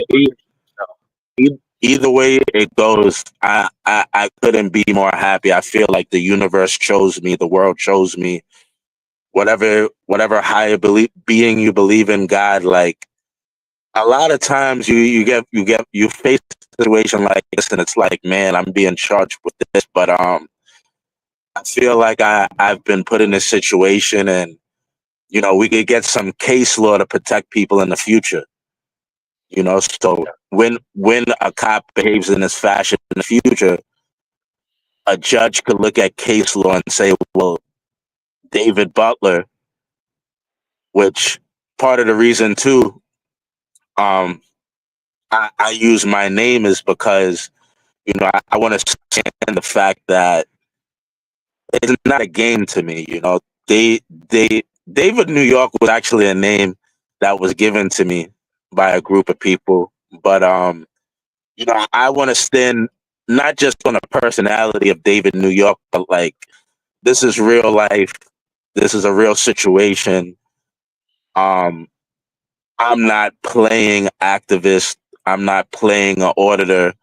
what, either way it goes, I couldn't be more happy. I feel like the universe chose me, the world chose me. Whatever higher being you believe in, God, like a lot of times you face a situation like this, and it's like, man, I'm being charged with this, but I feel like I've been put in this situation, and you know we could get some case law to protect people in the future. You know, so when a cop behaves in this fashion in the future, a judge could look at case law and say, well, David Butler, which part of the reason too, I use my name is because, I want to stand the fact that it's not a game to me. David New York was actually a name that was given to me by a group of people, but I want to stand not just on the personality of David New York, but like this is real life. This is a real situation. I'm not playing activist. I'm not playing an auditor.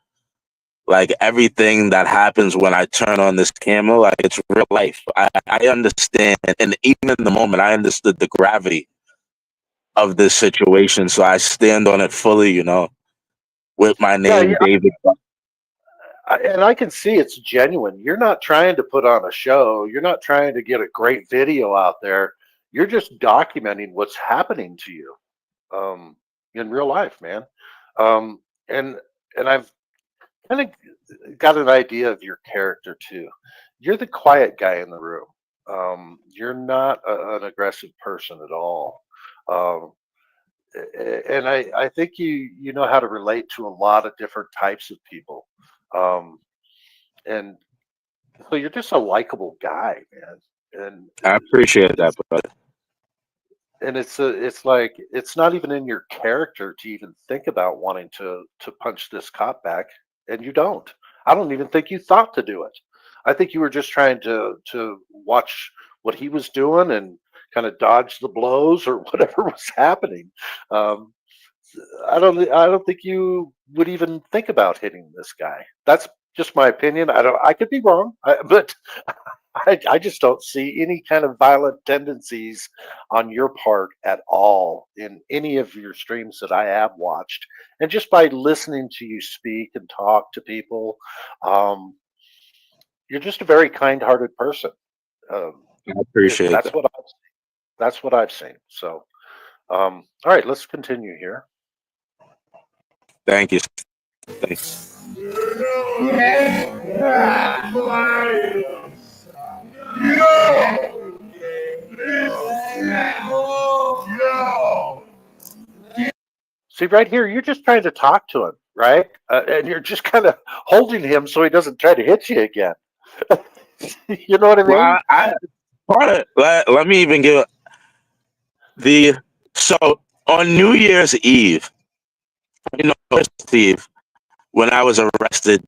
Like everything that happens when I turn on this camera, like it's real life. I understand, and even in the moment, I understood the gravity of this situation. So I stand on it fully, with my name, David. And I can see it's genuine. You're not trying to put on a show. You're not trying to get a great video out there. You're just documenting what's happening to you in real life, man. And I've kind of got an idea of your character too. You're the quiet guy in the room. You're not an aggressive person at all. And I think you know how to relate to a lot of different types of people. And so you're just a likable guy, man. I appreciate that, brother. And it's like it's not even in your character to even think about wanting to punch this cop back, and you don't. I don't even think you thought to do it. I think you were just trying to watch what he was doing and kind of dodge the blows or whatever was happening. I don't think you would even think about hitting this guy. That's just my opinion. I could be wrong, but I just don't see any kind of violent tendencies on your part at all in any of your streams that I have watched. And just by listening to you speak and talk to people, you're just a very kind-hearted person. I appreciate that's that. That's what I've seen. So, all right, let's continue here. Thank you. Thanks. See, right here, you're just trying to talk to him, right? And you're just kind of holding him so he doesn't try to hit you again. You know what I mean? Let me even give so on New Year's Eve, when I was arrested,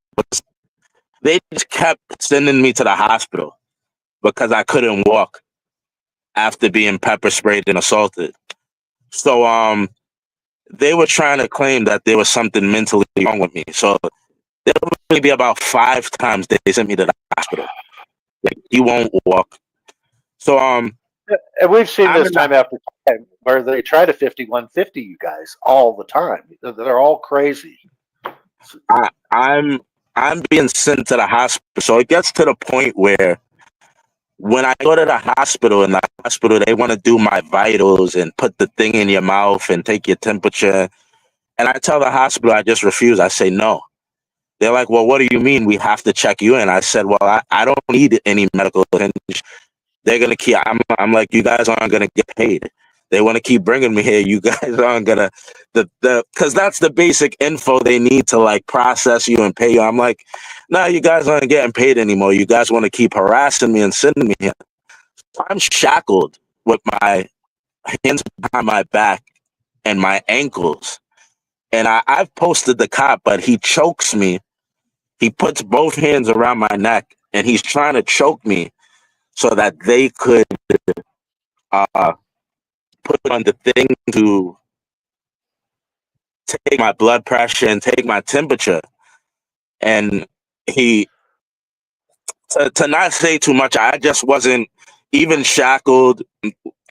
they just kept sending me to the hospital because I couldn't walk after being pepper sprayed and assaulted. So they were trying to claim that there was something mentally wrong with me. So there was maybe about 5 times they sent me to the hospital. Like, you won't walk. So and we've seen this time after time where they try to 5150 you guys all the time. They're all crazy. I'm being sent to the hospital. So it gets to the point where when I go to the hospital, they want to do my vitals and put the thing in your mouth and take your temperature. And I tell the hospital, I just refuse. I say no. They're like, well, what do you mean we have to check you in? I said, well, I don't need any medical attention. They're going to keep, I'm like, you guys aren't going to get paid. They want to keep bringing me here. You guys aren't going to, because that's the basic info they need to like process you and pay you. I'm like, no, you guys aren't getting paid anymore. You guys want to keep harassing me and sending me here. So I'm shackled with my hands behind my back and my ankles. And I've posted the cop, but he chokes me. He puts both hands around my neck and he's trying to choke me so that they could put on the thing to take my blood pressure and take my temperature. And he, to not say too much, I just wasn't even shackled,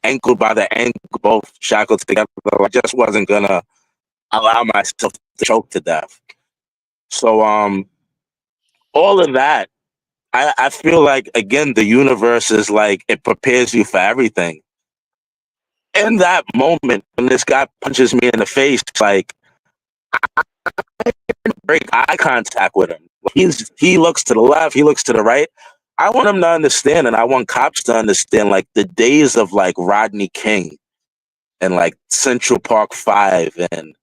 ankled by the ankle, both shackled together. I just wasn't gonna allow myself to choke to death. So all of that, I feel like, again, the universe is like, it prepares you for everything. In that moment, when this guy punches me in the face, like, I break eye contact with him. He looks to the left, he looks to the right. I want them to understand, and I want cops to understand, like, the days of like Rodney King and like Central Park 5 and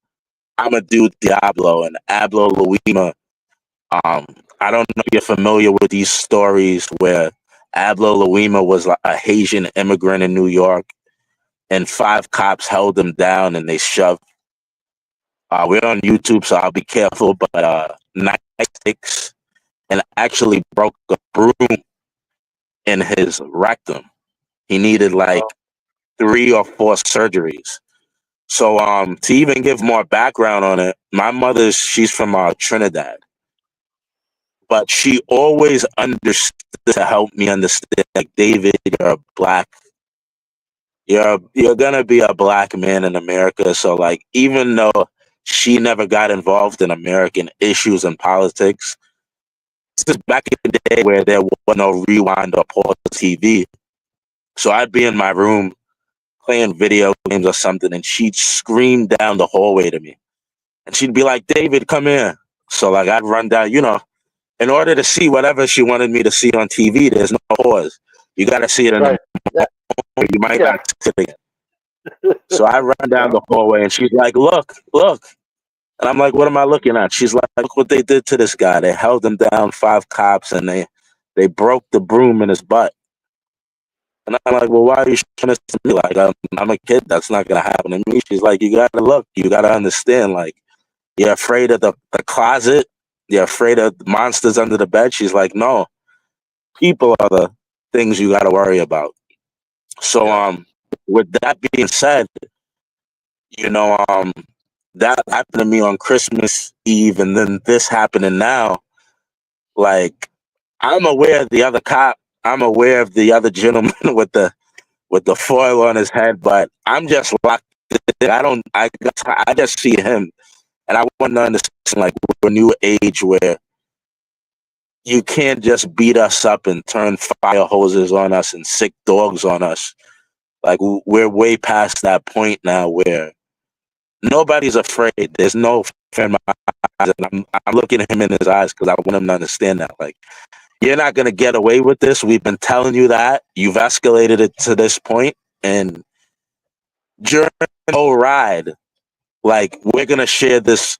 Amadou Diablo and Ablo Louima. I don't know if you're familiar with these stories where Ablo Louima was like a Haitian immigrant in New York, and 5 cops held him down and they shoved. We're on YouTube, so I'll be careful, but Nightsticks and actually broke a broom in his rectum. He needed like 3 or 4 surgeries. So to even give more background on it, my she's from Trinidad, but she always understood to help me understand, like, David, you're gonna be a black man in America. So like, even though she never got involved in American issues and politics, this is back in the day where there was no rewind or pause TV. So I'd be in my room playing video games or something, and she'd scream down the hallway to me. And she'd be like, David, come here. So like, I'd run down, in order to see whatever she wanted me to see on TV, there's no pause. You got to see it in Right. the moment. You might not see it again. So I run down the hallway, and she's like, look. And I'm like, what am I looking at? She's like, look what they did to this guy. They held him down, 5 cops, and they broke the broom in his butt. And I'm like, well, why are you showing this to me? Like, I'm a kid. That's not going to happen to me. She's like, you got to look. You got to understand. Like, you're afraid of the closet. You're afraid of monsters under the bed. She's like, no. People are the things you got to worry about. So, with that being said, that happened to me on Christmas Eve, and then this happening now. Like, I'm aware of the other cop. I'm aware of the other gentleman with the foil on his head, but I'm just locked in. I just see him, and I want to understand, like, we're a new age where you can't just beat us up and turn fire hoses on us and sick dogs on us. Like, we're way past that point now where nobody's afraid. There's no fear in my eyes, and I'm looking at him in his eyes because I want him to understand that. Like, you're not going to get away with this. We've been telling you that. You've escalated it to this point, and during the whole ride, like, we're going to share this.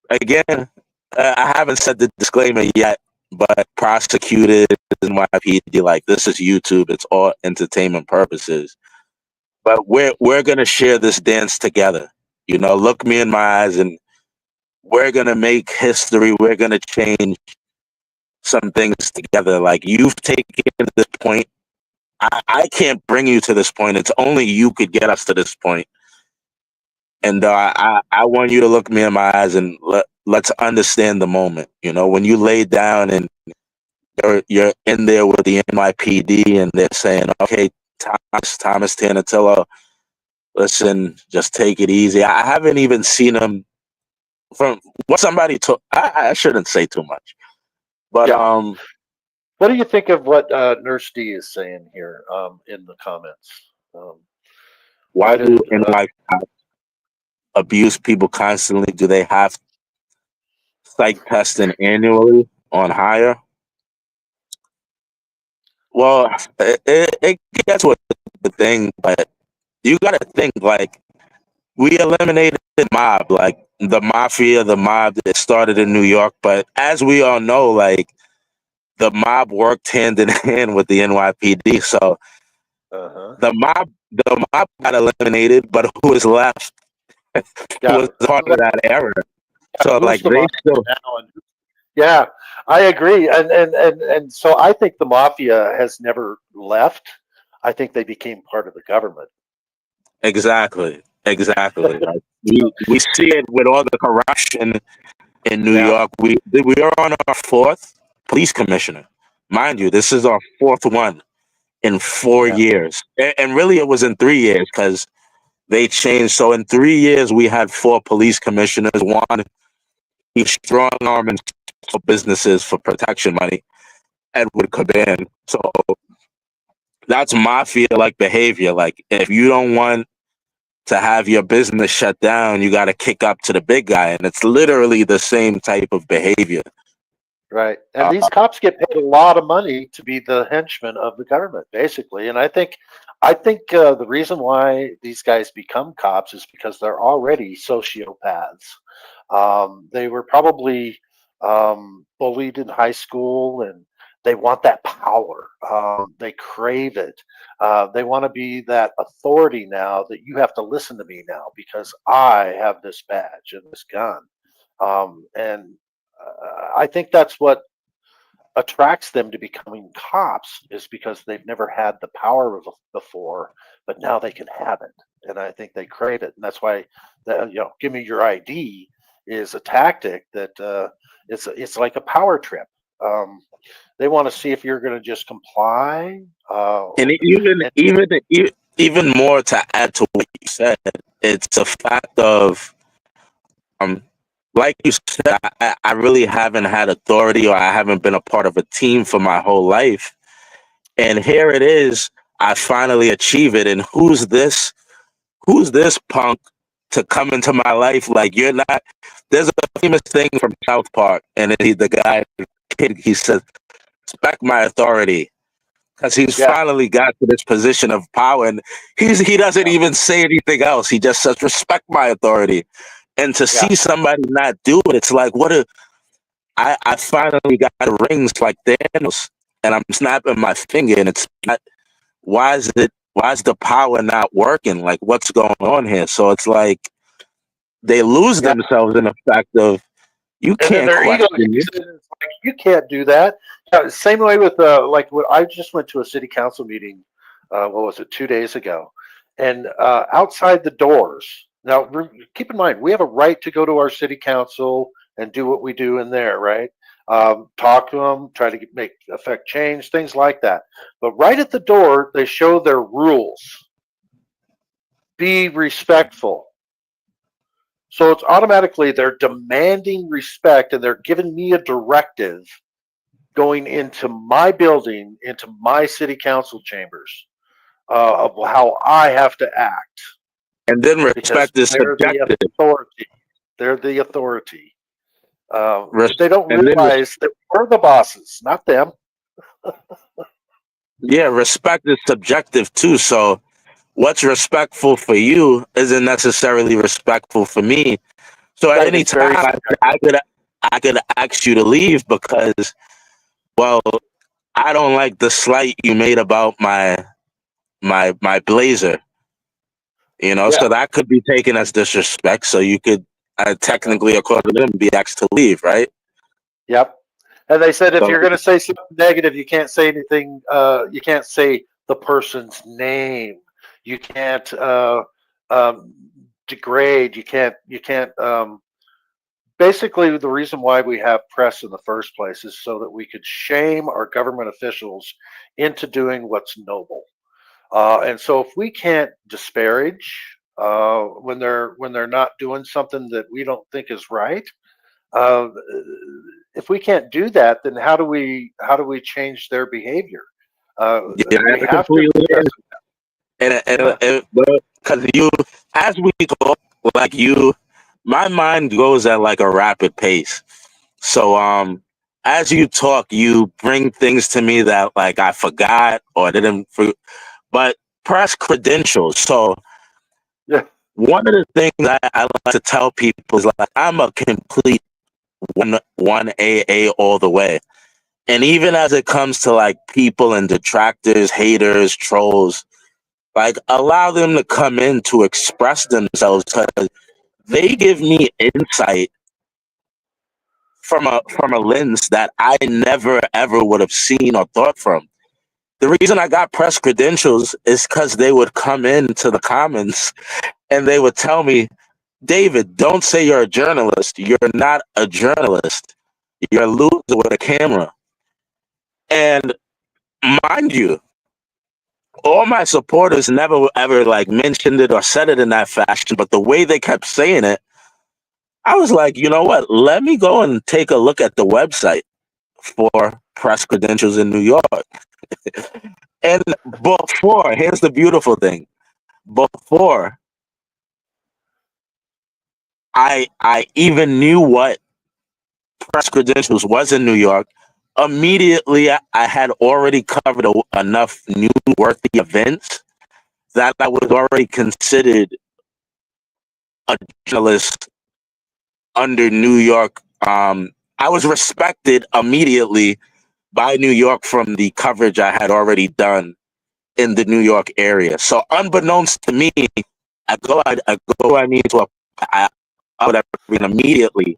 Again, I haven't said the disclaimer yet, but prosecuted NYPD, like, this is YouTube. It's all entertainment purposes. But we're going to share this dance together. Look me in my eyes, and we're going to make history. We're going to change some things together. Like, you've taken to this point. I can't bring you to this point. It's only you could get us to this point. And I want you to look me in my eyes and let's understand the moment. When you lay down and you're in there with the NYPD and they're saying, okay, Thomas Tanatillo, listen, just take it easy. I haven't even seen him from what somebody told. I shouldn't say too much. But what do you think of what Nurse D is saying here in the comments? Why do NY abuse people constantly? Do they have psych testing annually on hire? Well, it gets with the thing, but you got to think, like, we eliminated the mob, like the mafia, the mob that started in New York. But as we all know, like, the mob worked hand in hand with the NYPD. So the mob got eliminated, but who was left was part of that era. So like, they still. Yeah, I agree, and so I think the mafia has never left. I think they became part of the government. Exactly. Like, we see it with all the corruption in New York. We are on our 4th police commissioner, mind you. This is our 4th one in 4 years, and really it was in 3 years because they changed. So in 3 years we had 4 police commissioners. One, he strong arming businesses for protection money, Edward Caban. So that's mafia-like behavior. Like, if you don't want to have your business shut down, you got to kick up to the big guy, and it's literally the same type of behavior. Right. And Uh, these cops get paid a lot of money to be the henchmen of the government, basically. And I think the reason why these guys become cops is because they're already sociopaths. They were probably bullied in high school, and they want that power. They crave it. They want to be that authority now, that you have to listen to me now because I have this badge and this gun. And I think that's what attracts them to becoming cops, is because they've never had the power before, but now they can have it, and I think they crave it, and that's why give me your ID is a tactic that it's like a power trip. Um, they want to see if you're going to just comply. and And even more to add to what you said, it's a fact of um, like you said, I really haven't had authority, or I haven't been a part of a team for my whole life. And here it is, I finally achieve it. And who's this punk to come into my life? Like, you're not, there's a famous thing from South Park, and the guy, kid, he says, respect my authority. Because he's yeah, finally got to this position of power, and he doesn't yeah, even say anything else. He just says, respect my authority. And to yeah, see somebody not do it, it's like, I finally got rings like Thanos, and I'm snapping my finger, and it's not. Why is the power not working? Like, what's going on here? So it's like they lose yeah. themselves in the fact of you And then can't their ego question me. kicks in. It's like, you can't do that. Yeah, same way with like what I just went to a city council meeting. What was it, 2 days ago? And outside the doors. Now, keep in mind, we have a right to go to our city council and do what we do in there, right? Talk to them, try to affect change, things like that. But right at the door, they show their rules. Be respectful. So it's automatically they're demanding respect, and they're giving me a directive going into my building, into my city council chambers, of how I have to act, And then because respect is they're the subjective. authority. They're the authority. Res- They don't and then realize that we're the bosses, not them. yeah, respect is subjective too. So what's respectful for you isn't necessarily respectful for me. So at Right? any It's very time I could ask you to leave because, well, I don't like the slight you made about my blazer. yeah. So that could be taken as disrespect. So you could technically, according to them, be asked to leave, right? Yep. And they said if So you're going to say something negative, you can't say anything. You can't say the person's name. You can't um, degrade. You can't. You can't. Basically, the reason why we have press in the first place is so that we could shame our government officials into doing what's noble. And so, if we can't disparage when they're not doing something that we don't think is right, uh, if we can't do that, then how do we change their behavior? Uh, yeah, we I have to be completely aggressive. Yeah, and because as we talk, like my mind goes at like a rapid pace. So as you talk, you bring things to me that like I forgot or didn't. But press credentials. So yeah, one of the things I like to tell people is like I'm a complete one AA all the way. And even as it comes to like people and detractors, haters, trolls, like allow them to come in to express themselves because they give me insight from a lens that I never ever would have seen or thought from. The reason I got press credentials is because they would come into the comments and they would tell me, David, don't say you're a journalist. You're not a journalist. You're a loser with a camera. And mind you, all my supporters never ever like mentioned it or said it in that fashion, but the way they kept saying it, I was like, you know what? Let me go and take a look at the website for press credentials in New York. And here's the beautiful thing. Before I even knew what press credentials was in New York, immediately I had already covered enough newsworthy events that I was already considered a journalist under New York. I was respected immediately by New York from the coverage I had already done in the New York area. So unbeknownst to me, I go I need to I would immediately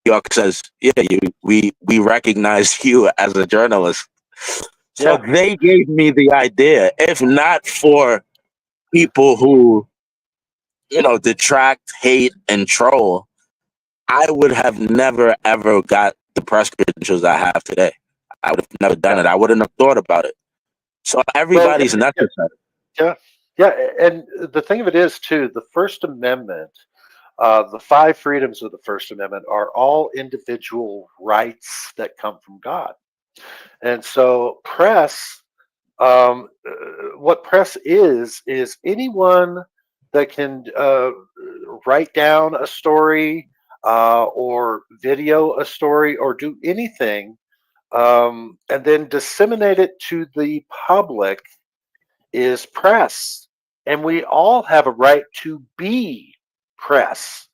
New York says, yeah, we recognize you as a journalist. So Yeah. they gave me the idea. If not for people who, detract, hate, and troll, I would have never ever got the press credentials I have today. I would have never done it. I wouldn't have thought about it. So everybody's necessary. Yeah, and the thing of it is too, the First Amendment, the five freedoms of the First Amendment are all individual rights that come from God. And so what press is anyone that can write down a story or video a story or do anything and then disseminate it to the public is press. And we all have a right to be press.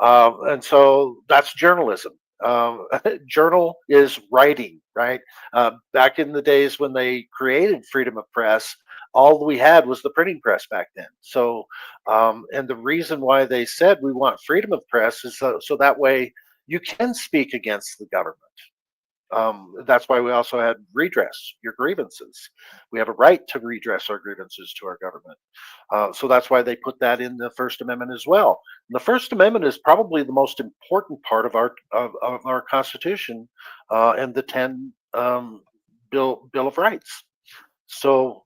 And so that's journalism. Journal is writing, right? Back in the days when they created freedom of press, all we had was the printing press back then. So, and the reason why they said we want freedom of press is so that way you can speak against the government. That's why we also had redress your grievances. We have a right to redress our grievances to our government. So that's why they put that in the First Amendment as well. And the First Amendment is probably the most important part of our Constitution and the 10 Bill of Rights. So,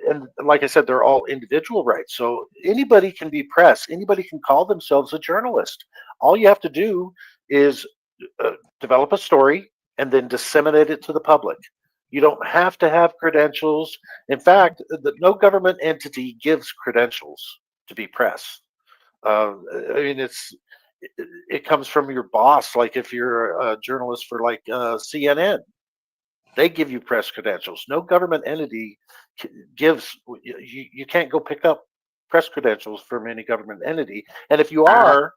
and like I said, they're all individual rights. So anybody can be press. Anybody can call themselves a journalist. All you have to do is develop a story and then disseminate it to the public. You don't have to have credentials. In fact, no government entity gives credentials to be press. I mean, it comes from your boss. Like if you're a journalist for like CNN, they give you press credentials. No government entity gives. You can't go pick up press credentials from any government entity. And if you are,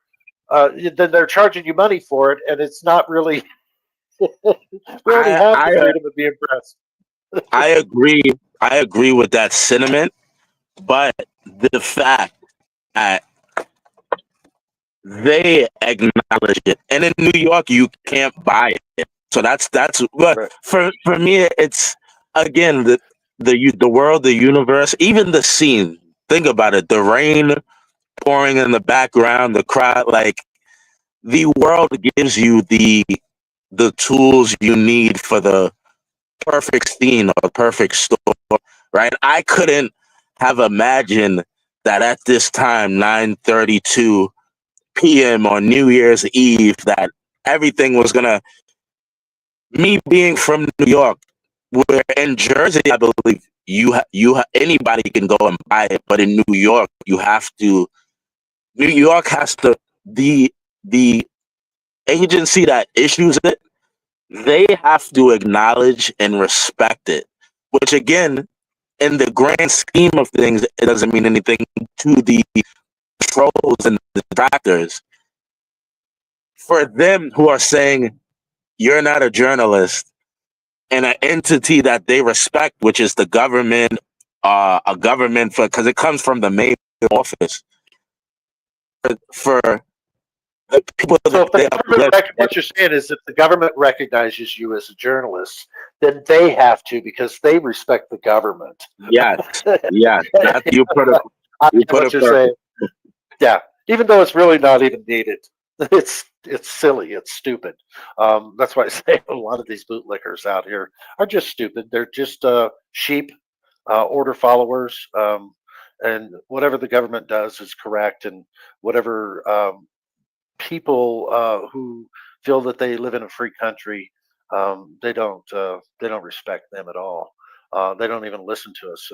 then they're charging you money for it, and it's not really. We already have the freedom of being press. I agree with that sentiment, but the fact that they acknowledge it, and in New York you can't buy it. So that's what Right. for me. It's again the world, the universe, even the scene. Think about it: the rain pouring in the background, the crowd. Like the world gives you the tools you need for the perfect scene or the perfect story, right? I couldn't have imagined that at this time, 9:32 p.m. on New Year's Eve, that everything was gonna. Me being from New York, where in Jersey, I believe anybody can go and buy it, but in New York, you have to. New York has to the agency that issues it. They have to acknowledge and respect it, which again, in the grand scheme of things, it doesn't mean anything to the trolls and the detractors. For them who are saying you're not a journalist and an entity that they respect, which is the government, a government because it comes from the main office. For the people So that if the government what you're saying is if the government recognizes you as a journalist, then they have to because they respect the government. yes, that you put it. I You get put what it you're saying. Yeah, even though it's really not even needed. It's silly. It's stupid. That's why I say a lot of these bootlickers out here are just stupid. They're just sheep, order followers, and whatever the government does is correct, and whatever people who feel that they live in a free country, they don't respect them at all. They don't even listen to us.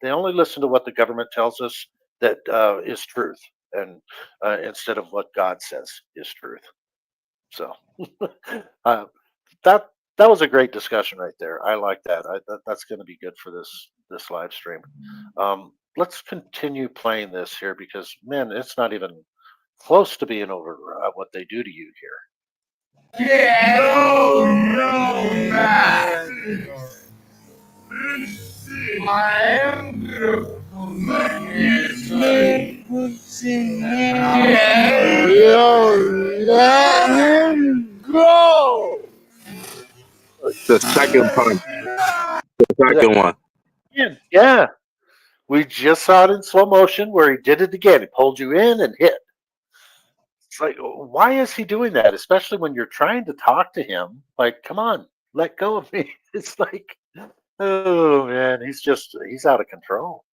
They only listen to what the government tells us that is truth, and instead of what God says is truth. So uh, that that was a great discussion right there. I like that. That's going to be good for this live stream. Let's continue playing this here because man, it's not even close to being over what they do to you here. The second punch, the second one. Yeah, we just saw it in slow motion where he did it again. He pulled you in and hit. It's like, why is he doing that? Especially when you're trying to talk to him. Like, come on, let go of me. It's like, oh man, he's out of control.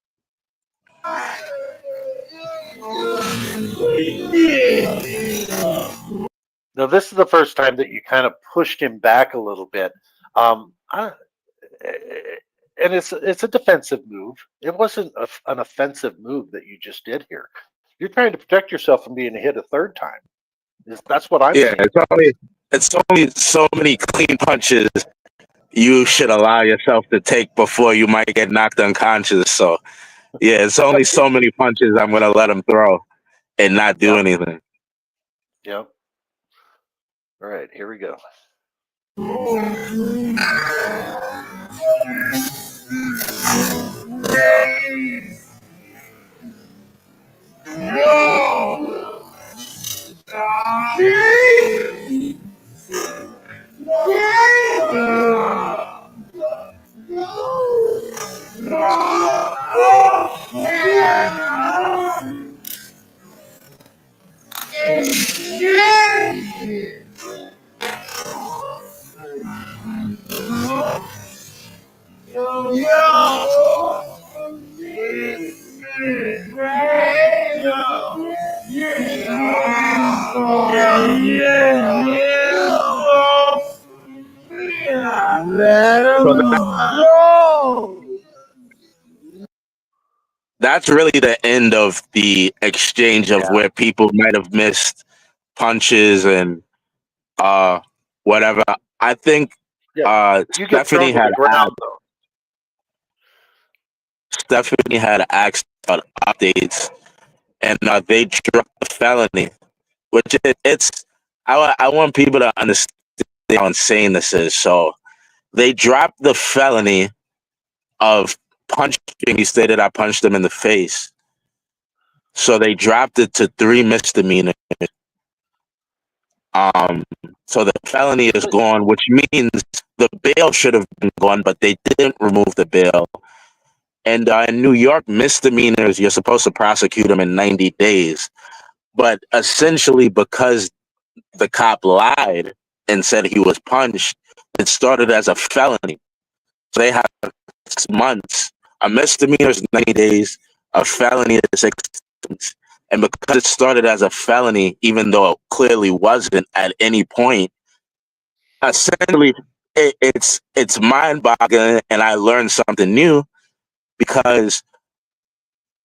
Now, this is the first time that you kind of pushed him back a little bit. And it's a defensive move. It wasn't an offensive move that you just did here. You're trying to protect yourself from being hit a third time. That's what I'm Yeah, saying. it's only so many clean punches you should allow yourself to take before you might get knocked unconscious. So, yeah, it's only so many punches I'm gonna let him throw and not do anything. Yep. All right, here we go. That's really the end of the exchange of where people might have missed punches and whatever. I think You get thrown Stephanie to had the ground, though. Stephanie had asked about updates, and they dropped the felony, which it's. I want people to understand how insane this is. So they dropped the felony of punching. He stated I punched him in the face. So they dropped it to 3 misdemeanors. So the felony is gone, which means the bail should have been gone, but they didn't remove the bail. And in New York, misdemeanors, you're supposed to prosecute them in 90 days. But essentially, because the cop lied and said he was punched, it started as a felony. So they have 6 months. A misdemeanor is 90 days. A felony is 6 months. And because it started as a felony, even though it clearly wasn't at any point, essentially it's mind-boggling, and I learned something new because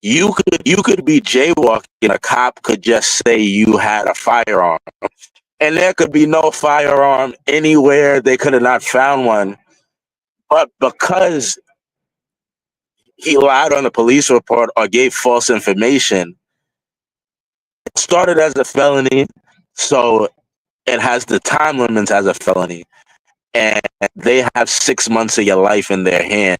you could be jaywalking, a cop could just say you had a firearm, and there could be no firearm anywhere. They could have not found one, but because he lied on the police report or gave false information, it started as a felony, so it has the time limits as a felony, and they have 6 months of your life in their hand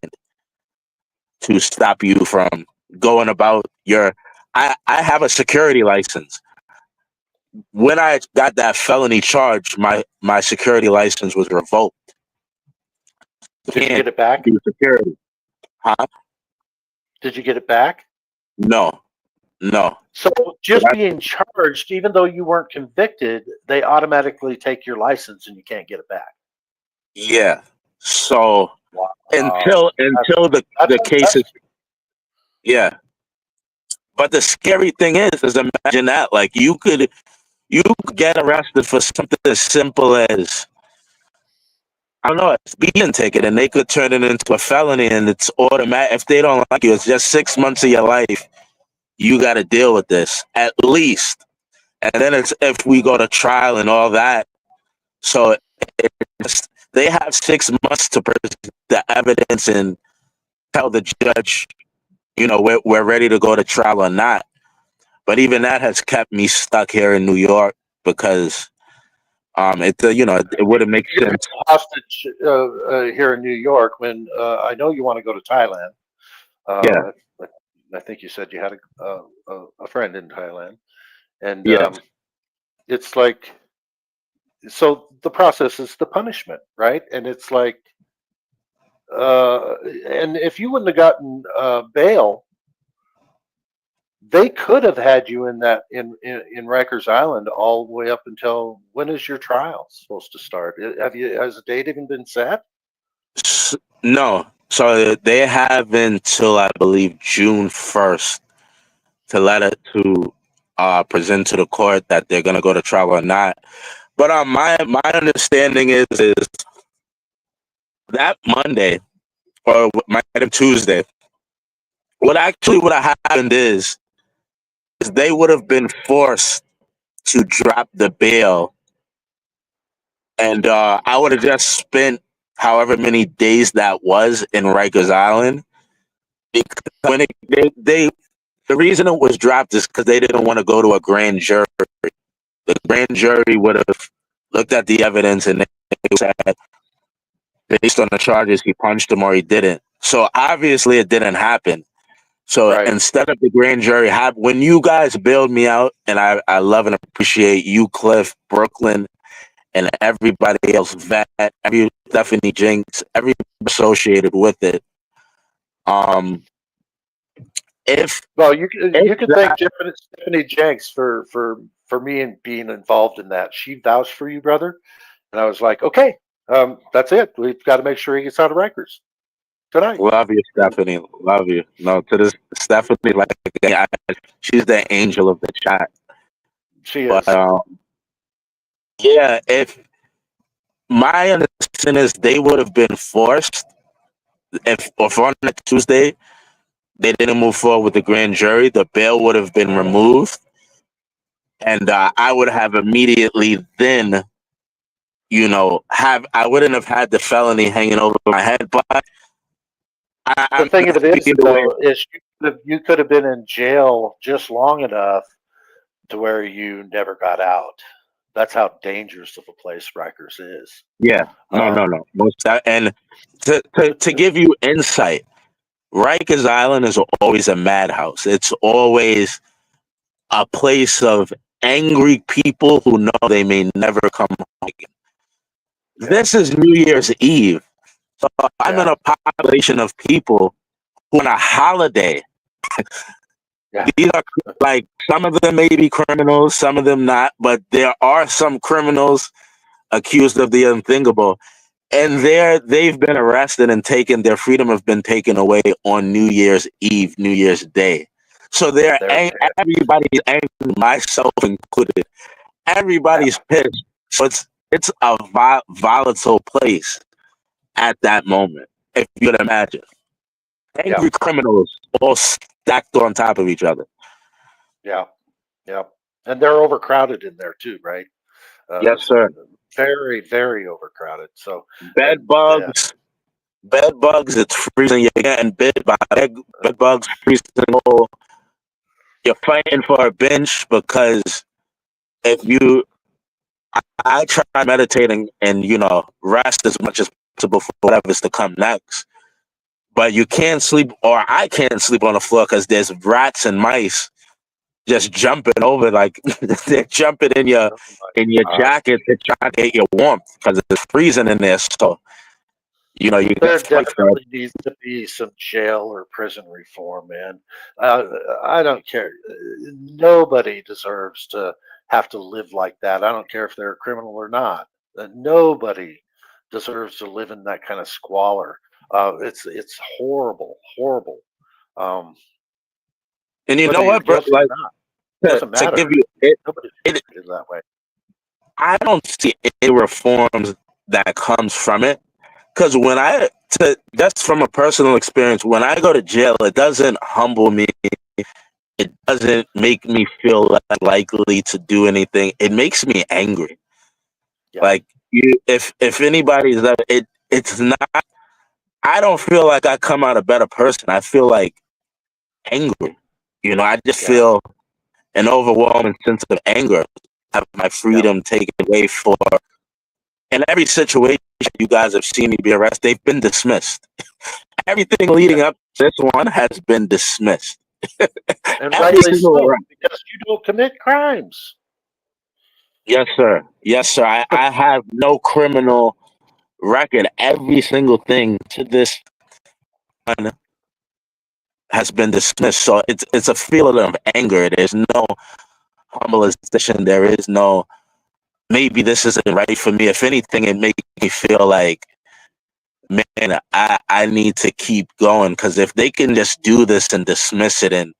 to stop you from going about your. I have a security license. When I got that felony charge, my security license was revoked. Did you get it back? Do security. Huh? Did you get it back? No. So just being charged, even though you weren't convicted, they automatically take your license and you can't get it back. Yeah. So until the case is, yeah. But the scary thing is imagine that, like you could get arrested for something as simple as, I don't know, a speeding ticket, and they could turn it into a felony, and it's automatic. If they don't like you, it's just 6 months of your life. You got to deal with this at least. And then it's if we go to trial and all that, So they have 6 months to present the evidence and tell the judge, we're ready to go to trial or not. But even that has kept me stuck here in New York because it wouldn't make You're sense. hostage here in New York when I know you want to go to Thailand. Yeah. I think you said you had a friend in Thailand, and Yeah. it's like, so the process is the punishment, right? And it's like, and if you wouldn't have gotten bail, they could have had you in that in Rikers Island all the way up until, when is your trial supposed to start? Has a date even been set? No. So they have until I believe June 1st to present to the court that they're gonna go to trial or not. But my understanding is that Monday or might have Tuesday, what actually would have happened is they would have been forced to drop the bail, and I would have just spent however many days that was in Rikers Island. Because when the reason it was dropped is because they didn't want to go to a grand jury. The grand jury would have looked at the evidence and they said, based on the charges, he punched him or he didn't. So obviously it didn't happen. So Right. instead of the grand jury, when you guys bailed me out, and I love and appreciate you, Cliff, Brooklyn, and everybody else, Stephanie Jinx, everybody associated with it. Well, you could thank Stephanie Jenks for me and being involved in that. She vouched for you, brother, and I was like, okay, that's it. We've got to make sure he gets out of Rikers tonight. Love you, Stephanie. Love you. No, to this Stephanie, she's the angel of the chat. She is. But yeah, if my understanding is they would have been forced if on that Tuesday they didn't move forward with the grand jury, the bail would have been removed, and I would have immediately then, I wouldn't have had the felony hanging over my head. But the thing of it is, though, is you could have been in jail just long enough to where you never got out. That's how dangerous of a place Rikers is. Yeah, no. And to give you insight, Rikers Island is always a madhouse. It's always a place of angry people who know they may never come home again. Yeah. This is New Year's Eve. So I'm in a population of people who on a holiday. These are like, some of them may be criminals, some of them not, but there are some criminals accused of the unthinkable. And they've been arrested and their freedom have been taken away on New Year's Eve, New Year's Day. So everybody's angry, myself included. Everybody's pissed. So it's a volatile place at that moment, if you can imagine. Angry criminals all stacked on top of each other. Yeah. And they're overcrowded in there too, right? Yes, sir. Very, very overcrowded. So bed bugs, it's freezing. You're getting bit by bed bugs, freezing. You're fighting for a bench because I try meditating and rest as much as possible for whatever's to come next. But you can't sleep, or I can't sleep on the floor because there's rats and mice just jumping over, like they're jumping in your jacket to try to get your warmth because it's freezing in there. So there definitely needs to be some jail or prison reform, man. I don't care. Nobody deserves to have to live like that. I don't care if they're a criminal or not. Nobody deserves to live in that kind of squalor. It's horrible. And you know what, bro? Like, to give you it that way. I don't see any reforms that comes from it. Because just from a personal experience, when I go to jail, it doesn't humble me. It doesn't make me feel less likely to do anything. It makes me angry. Yeah. Like, if anybody's that it's not. I don't feel like I come out a better person. I feel like angry. I just Yeah. feel an overwhelming sense of anger. Have my freedom taken away for. In every situation you guys have seen me be arrested, they've been dismissed. Everything leading up to this one has been dismissed. And Every rightly single so, arrest. because you don't commit crimes. Yes, sir. Yes, sir. I have no criminal record. Every single thing to this one has been dismissed. So it's a feeling of anger. There's no humbleization. There is no maybe this isn't right for me. If anything, it makes me feel like, man, I need to keep going, because if they can just do this and dismiss it, and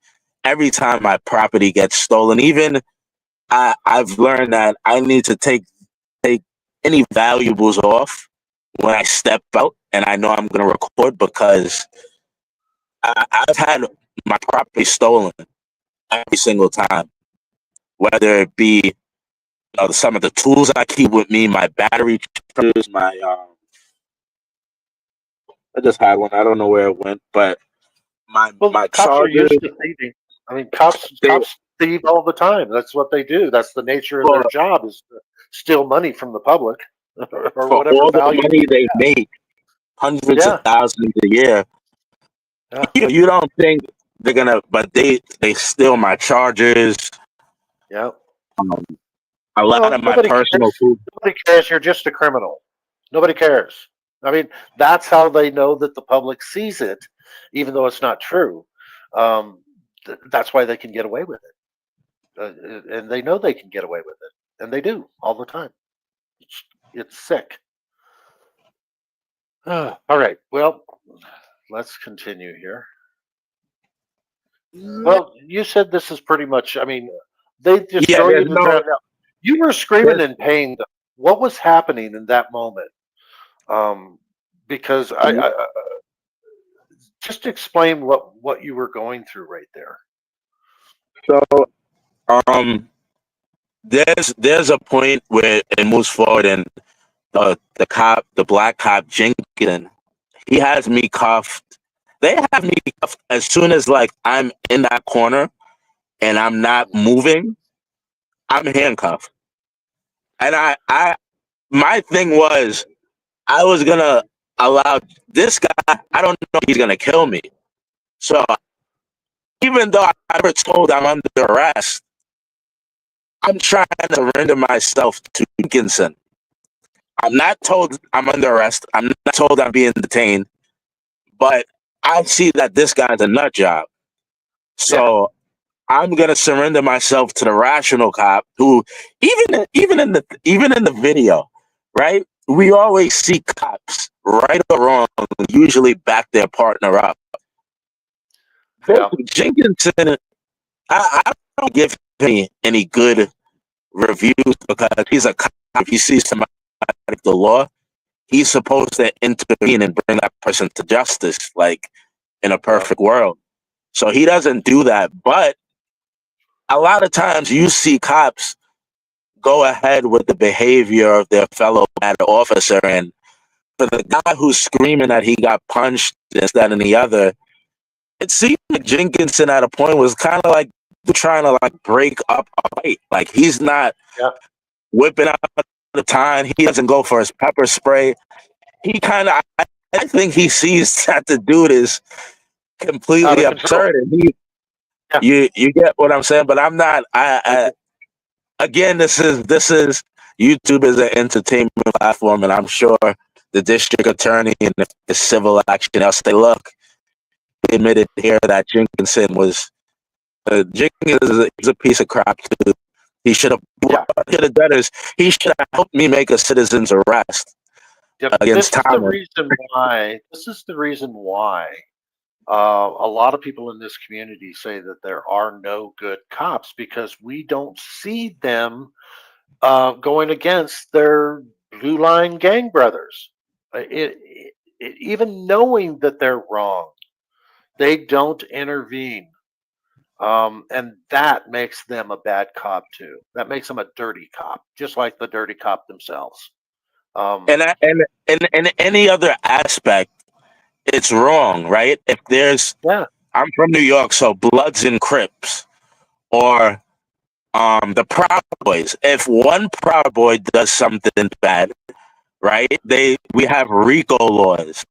every time my property gets stolen, even I've learned that I need to take any valuables off when I step out, and I know I'm going to record, because I've had my property stolen every single time, whether it be some of the tools I keep with me, my battery chargers, I just had one. I don't know where it went, but my Cops are charger. used to thieving. I mean, cops thieve all the time. That's what they do. That's the nature of their job, is to steal money from the public or For whatever all the value. money they make, hundreds of thousands a year. Yeah. You don't think they're gonna, but they steal my chargers. Yeah. A lot of my personal food. Nobody cares. You're just a criminal. Nobody cares. I mean, that's how they know that the public sees it, even though it's not true. That's why they can get away with it, and they know they can get away with it, and they do all the time. It's sick. All right. Well, let's continue here. Well, you said this is pretty much. I mean, they just throw you to the ground. Now, you were screaming in pain. What was happening in that moment? Because I just explain what you were going through right there. So, there's a point where it moves forward, and the black cop Jenkins, he has me cuffed. They have me cuffed as soon as I'm in that corner and I'm not moving. I'm handcuffed, and my thing was, I was gonna allow this guy. I don't know if he's gonna kill me. So even though I never told I'm under arrest, I'm trying to surrender myself to Dickinson. I'm not told I'm under arrest. I'm not told I'm being detained, but I see that this guy's a nut job. So I'm gonna surrender myself to the rational cop, who even in the video, right? We always see cops, right or wrong, usually back their partner up. Yeah. Jenkinson, I don't give him any good reviews, because he's a cop. If he sees somebody like the law, he's supposed to intervene and bring that person to justice, like in a perfect world. So he doesn't do that. But a lot of times you see cops go ahead with the behavior of their fellow bad officer, and for the guy who's screaming that he got punched, this, that, and the other, it seemed like Jenkinson at a point was kind of like trying to break up a fight. Like, he's not whipping out the time. He doesn't go for his pepper spray. He kind of, I think he sees that the dude is completely absurd. And you get what I'm saying? But I'm not. Again, this is YouTube is an entertainment platform, and I'm sure the district attorney and the civil action, they'll say, look, he admitted here that Jenkinson was Jenkins is a piece of crap too. He should have he should have helped me make a citizen's arrest against Thomas. This is the reason why a lot of people in this community say that there are no good cops, because we don't see them going against their blue line gang brothers. Even knowing that they're wrong, they don't intervene. And that makes them a bad cop too. That makes them a dirty cop, just like the dirty cop themselves. And in any other aspect, it's wrong, right? If there's, yeah, I'm from New York, so Bloods and Crips, or the Proud Boys. If one Proud Boy does something bad, right? We have RICO laws.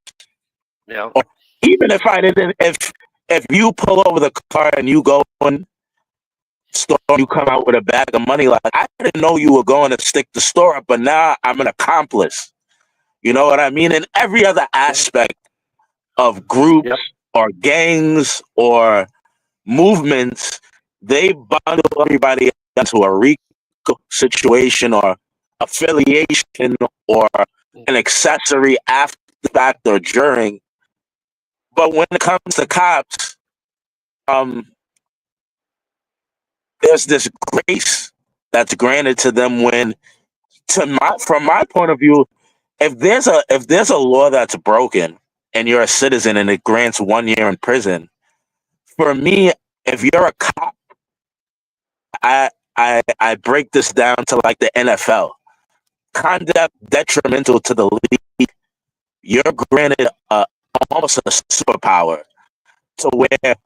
yeah, Or even if I didn't, if you pull over the car and you go in store, you come out with a bag of money, like, I didn't know you were going to stick the store up, but now I'm an accomplice. You know what I mean? In every other aspect of groups yep, or gangs or movements, they bundle everybody into a RICO situation or affiliation or an accessory after the fact or during. But when it comes to cops, there's this grace that's granted to them when, from my point of view, if there's a law that's broken and you're a citizen and it grants 1 year in prison, for me, if you're a cop, I break this down to like the NFL. Conduct detrimental to the league, you're granted almost a superpower to where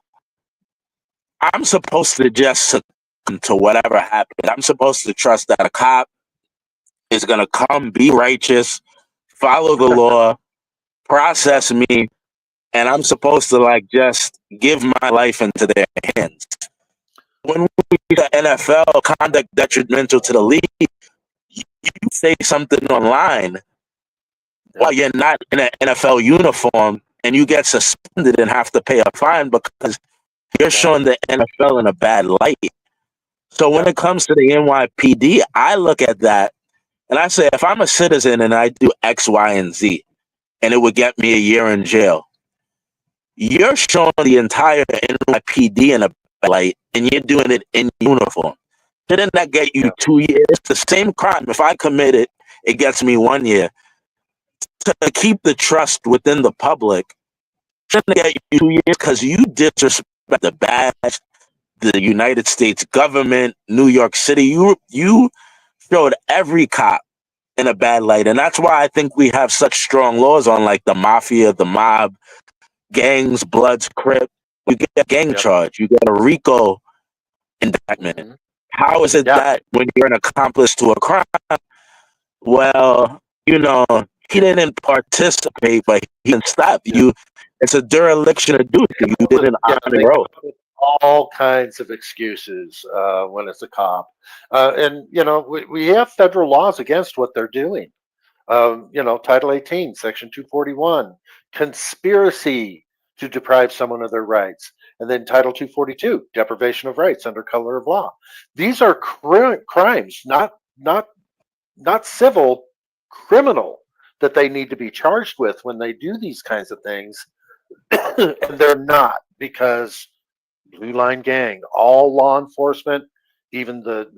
I'm supposed to just succumb to whatever happens. I'm supposed to trust that a cop is going to come, be righteous, follow the law, process me, and I'm supposed to like just give my life into their hands. When we the NFL, conduct detrimental to the league, you say something online while you're not in an NFL uniform and you get suspended and have to pay a fine because you're showing the NFL in a bad light. So when it comes to the NYPD, I look at that and I say, if I'm a citizen and I do X, Y, and Z, and it would get me a year in jail, you're showing the entire NYPD in a bad light and you're doing it in uniform. Shouldn't that get you 2 years? The same crime. If I commit it, it gets me 1 year. To keep the trust within the public, shouldn't get you 2 years because you disrespect the badge, the United States government, New York City. You showed every cop in a bad light, and that's why I think we have such strong laws on like the mafia, the mob, gangs, Bloods, Crip. You get a gang charge, you get a RICO indictment. Mhm. How is it that when you're an accomplice to a crime, well, you know, he didn't participate, but he didn't stop you. It's a dereliction of duty. You didn't honor they oath. come up with all kinds of excuses when it's a cop, and you know we have federal laws against what they're doing. You know, Title 18, Section 241, conspiracy to deprive someone of their rights, and then Title 242, deprivation of rights under color of law. These are crimes, not civil, criminal, that they need to be charged with when they do these kinds of things. And they're not, because Blue Line Gang, all law enforcement, even the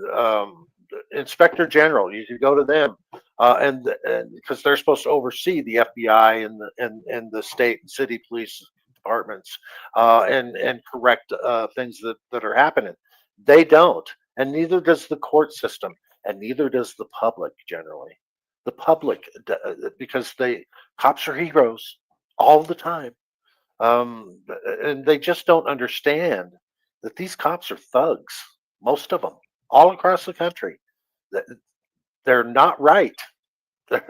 inspector general, you could go to them, and because they're supposed to oversee the FBI and the state and city police departments, and correct things that are happening. They don't, and neither does the court system, and neither does the public generally. The public, because cops are heroes all the time, and they just don't understand that these cops are thugs. Most of them, all across the country, they're not right.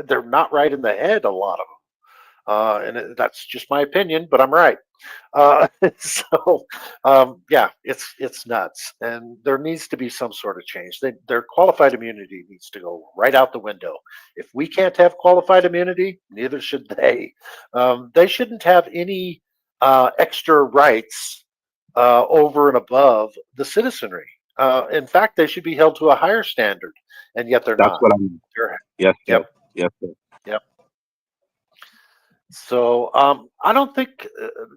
They're not right in the head. A lot of them, and that's just my opinion, but I'm right. So, yeah, it's nuts, and there needs to be some sort of change. Their qualified immunity needs to go right out the window. If we can't have qualified immunity, neither should they. They shouldn't have any extra rights over and above the citizenry. In fact, they should be held to a higher standard, and yet they're That's not. what I mean. They're, Yes, sir. yep, Yes, sir. yep. So I don't think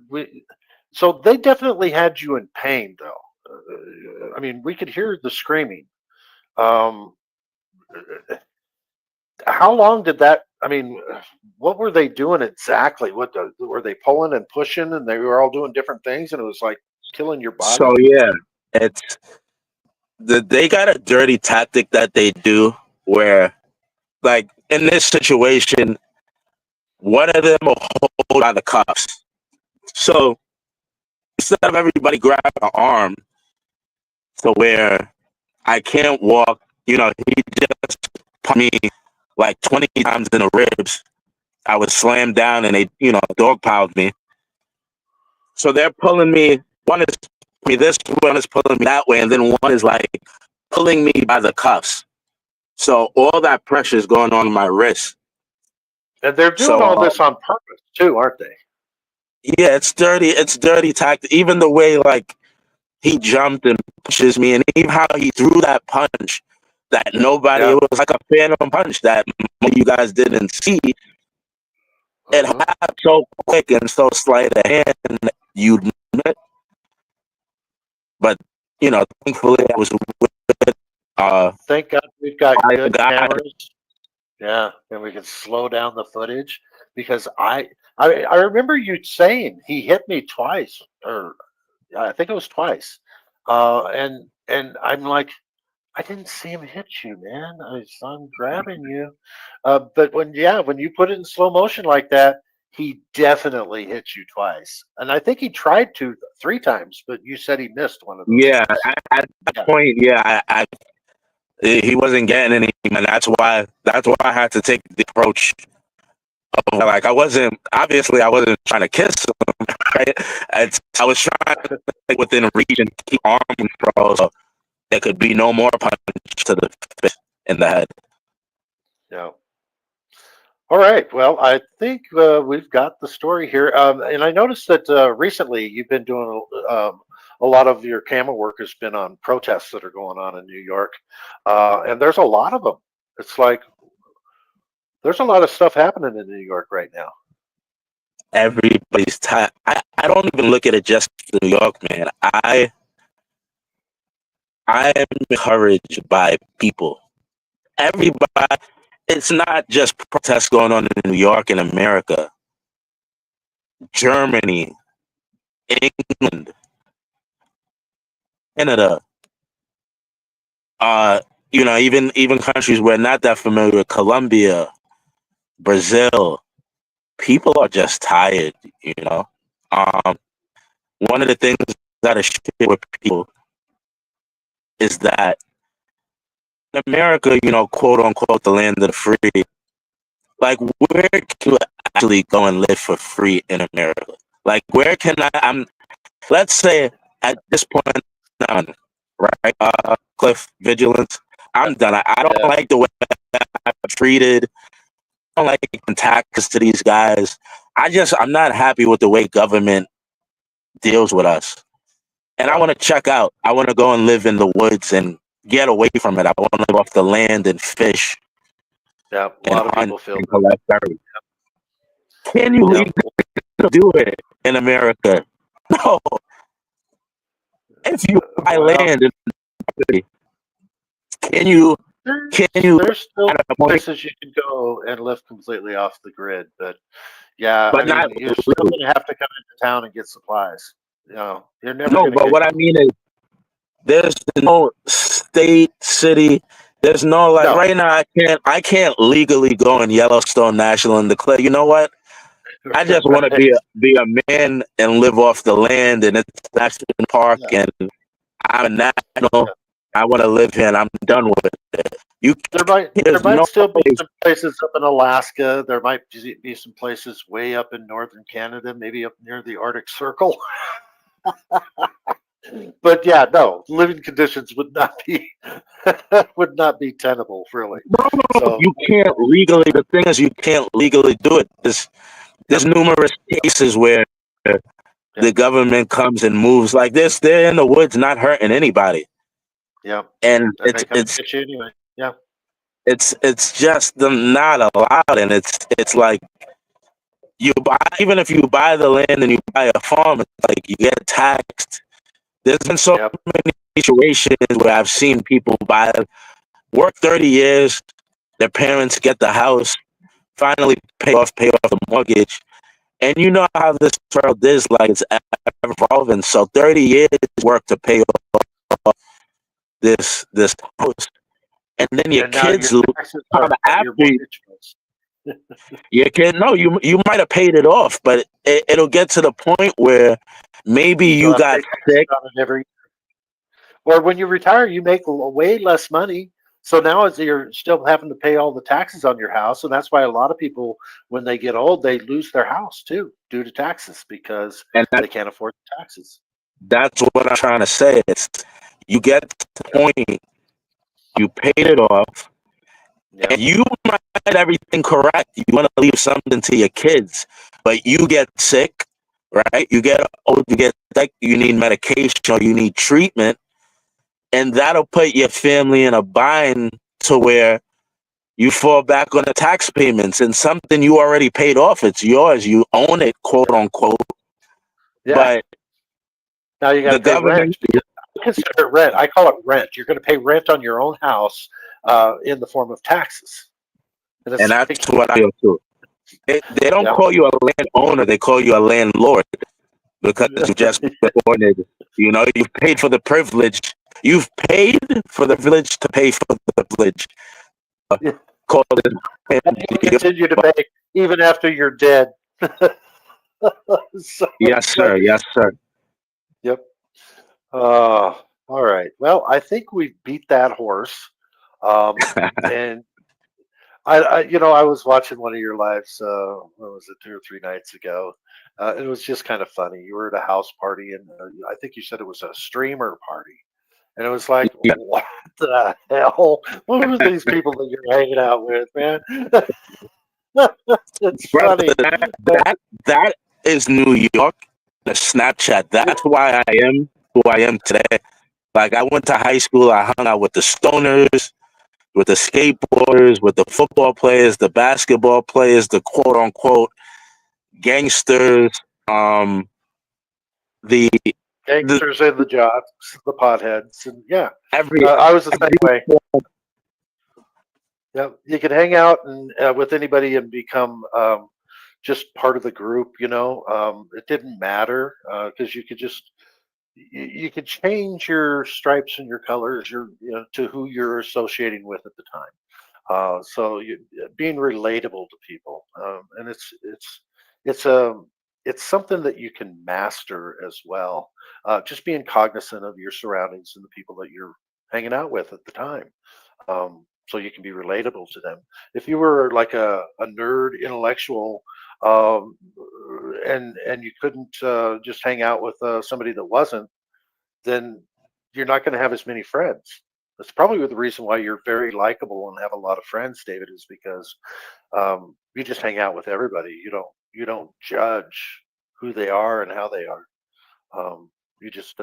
we. So they definitely had you in pain, though. I mean, we could hear the screaming. Um, how long did that? I mean, what were they doing exactly? Were they pulling and pushing, and they were all doing different things, and it was like killing your body? So yeah, it's they got a dirty tactic that they do where like in this situation, one of them will hold by the cuffs. So instead of everybody grabbing an arm to where I can't walk, he just punched me like 20 times in the ribs. I was slammed down and they, dogpiled me. So they're pulling me. One is pulling me this way, one is pulling me that way, and then one is like pulling me by the cuffs. So all that pressure is going on my wrist. And they're doing all this on purpose too, aren't they? Yeah, it's dirty. It's dirty tactic. Even the way like he jumped and pushes me, and even how he threw that punch that nobody. Yeah. It was like a phantom punch that you guys didn't see. It happened so quick and so slight a hand that you'd miss it. But thankfully I was with. Thank God we've got I good got it. cameras. Yeah, and we can slow down the footage because I remember you saying he hit me twice, or I think it was twice, and I'm like, I didn't see him hit you, man. I saw him grabbing you, but when you put it in slow motion like that, he definitely hit you twice, and I think he tried to 3 times, but you said he missed one of those. Yeah, times. at that point, he wasn't getting any, and that's why I had to take the approach of like I wasn't trying to kiss him, right? I was trying to stay within reach and keep arm control, so there could be no more punch to the face in the head. Yeah. All right. Well, I think we've got the story here, and I noticed that recently you've been doing a lot of your camera work has been on protests that are going on in New York, and there's a lot of them. It's like there's a lot of stuff happening in New York right now. Everybody's tired. I don't even look at it just New York, man. I am encouraged by people. Everybody. It's not just protests going on in New York and America. Germany, England, Canada, even countries we're not that familiar with, Colombia, Brazil, people are just tired, One of the things that I share with people is that in America, quote unquote, the land of the free, like where can you actually go and live for free in America? Like where can let's say at this point on, right? Cliff Vigilance, I'm done. I don't like the way I'm treated. I don't like giving taxes to these guys. I'm not happy with the way government deals with us. And I want to check out. I want to go and live in the woods and get away from it. I want to live off the land and fish. Yeah, a lot of people feel that. Collect berries. Can you legally do it in America? No. If you buy land in property, can you? There's still places you can go and live completely off the grid, but yeah, But not you're still going to have to come into town and get supplies. You're never. No, but what I mean is, there's no state, city. There's no right now. I can't legally go in Yellowstone National and declare. You know what? I just want to be a man and live off the land, and it's a national park, and I'm a national. I want to live here, and I'm done with it. There might still be some places up in Alaska. There might be some places way up in northern Canada, maybe up near the Arctic Circle. But yeah, no, living conditions would not be tenable, really. No, so, you can't legally. The thing is, you can't legally do it. There's numerous cases where the government comes and moves like this. They're in the woods, not hurting anybody. Yeah, and it's you anyway. Yeah, it's just not allowed, and it's like even if you buy the land and you buy a farm, it's like you get taxed. There's been so many situations where I've seen people work 30 years, their parents get the house, finally pay off the mortgage, and you know how this world is, like it's ever evolving. So 30 years work to pay off this house, and then your And now kids your taxes are come from your after you. mortgage bills. Your kid, no, you might have paid it off, but it'll get to the point where maybe You'll you have to got pay taxes sick. on it every. Or when you retire, you make way less money. So now as you're still having to pay all the taxes on your house, and that's why a lot of people, when they get old, they lose their house too due to taxes because And they can't afford the taxes. that's what I'm trying to say. It's you get to the point, you paid it off, Yeah, and you might have everything correct. You want to leave something to your kids, but you get sick, right? You get old, you get sick, you need medication or you need treatment, and that'll put your family in a bind to where you fall back on the tax payments and something you already paid off. It's yours. You own it, quote unquote. yeah. But Now you got the to pay rent government, because I consider it rent. I call it rent. You're going to pay rent on your own house in the form of taxes. And and it's that's what I feel too. They don't yeah. call you a landowner, they call you a landlord because you just appointed, you've paid for the privilege. You've paid for the privilege to pay for the privilege. Yeah. Call it. And you continue to pay even after you're dead. So Yes, it's sir. like, Yes, sir. yep. All right. Well, I think we beat that horse. And I was watching one of your lives. What was it, 2 or 3 nights ago? It was just kind of funny. You were at a house party, and I think you said it was a streamer party, and it was like, Yeah. what the hell? What are these people that you're hanging out with, man? It's Brother, funny. that is New York, the Snapchat. That's why I am who I am today. Like, I went to high school, I hung out with the stoners, with the skateboarders, with the football players, the basketball players, the quote unquote gangsters, the Gangsters and the jocks, the potheads, and yeah, every I was the same way. Yeah, you could hang out and with anybody and become just part of the group. It didn't matter because you could change your stripes and your colors, to who you're associating with at the time. So being relatable to people, and it's something that you can master as well. Just being cognizant of your surroundings and the people that you're hanging out with at the time, so you can be relatable to them. If you were like a nerd intellectual, um, and you couldn't just hang out with somebody that wasn't, then you're not going to have as many friends. That's probably the reason why you're very likable and have a lot of friends, David, is because you just hang out with everybody. You don't judge who they are and how they are. You just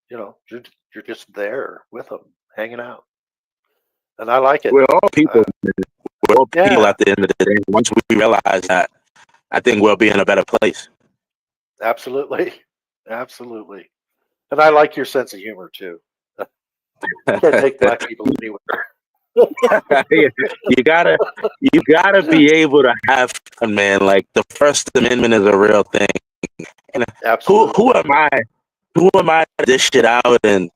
you're just there with them, hanging out, and I like it. we're all people. We're all people Yeah, at the end of the day. Once we realize that, I think we'll be in a better place. absolutely, absolutely. And I like your sense of humor too. You can't take black people anywhere. you gotta be able to have fun, man. Like, the First Amendment is a real thing. And Absolutely. who am I? Who am I to dish it out and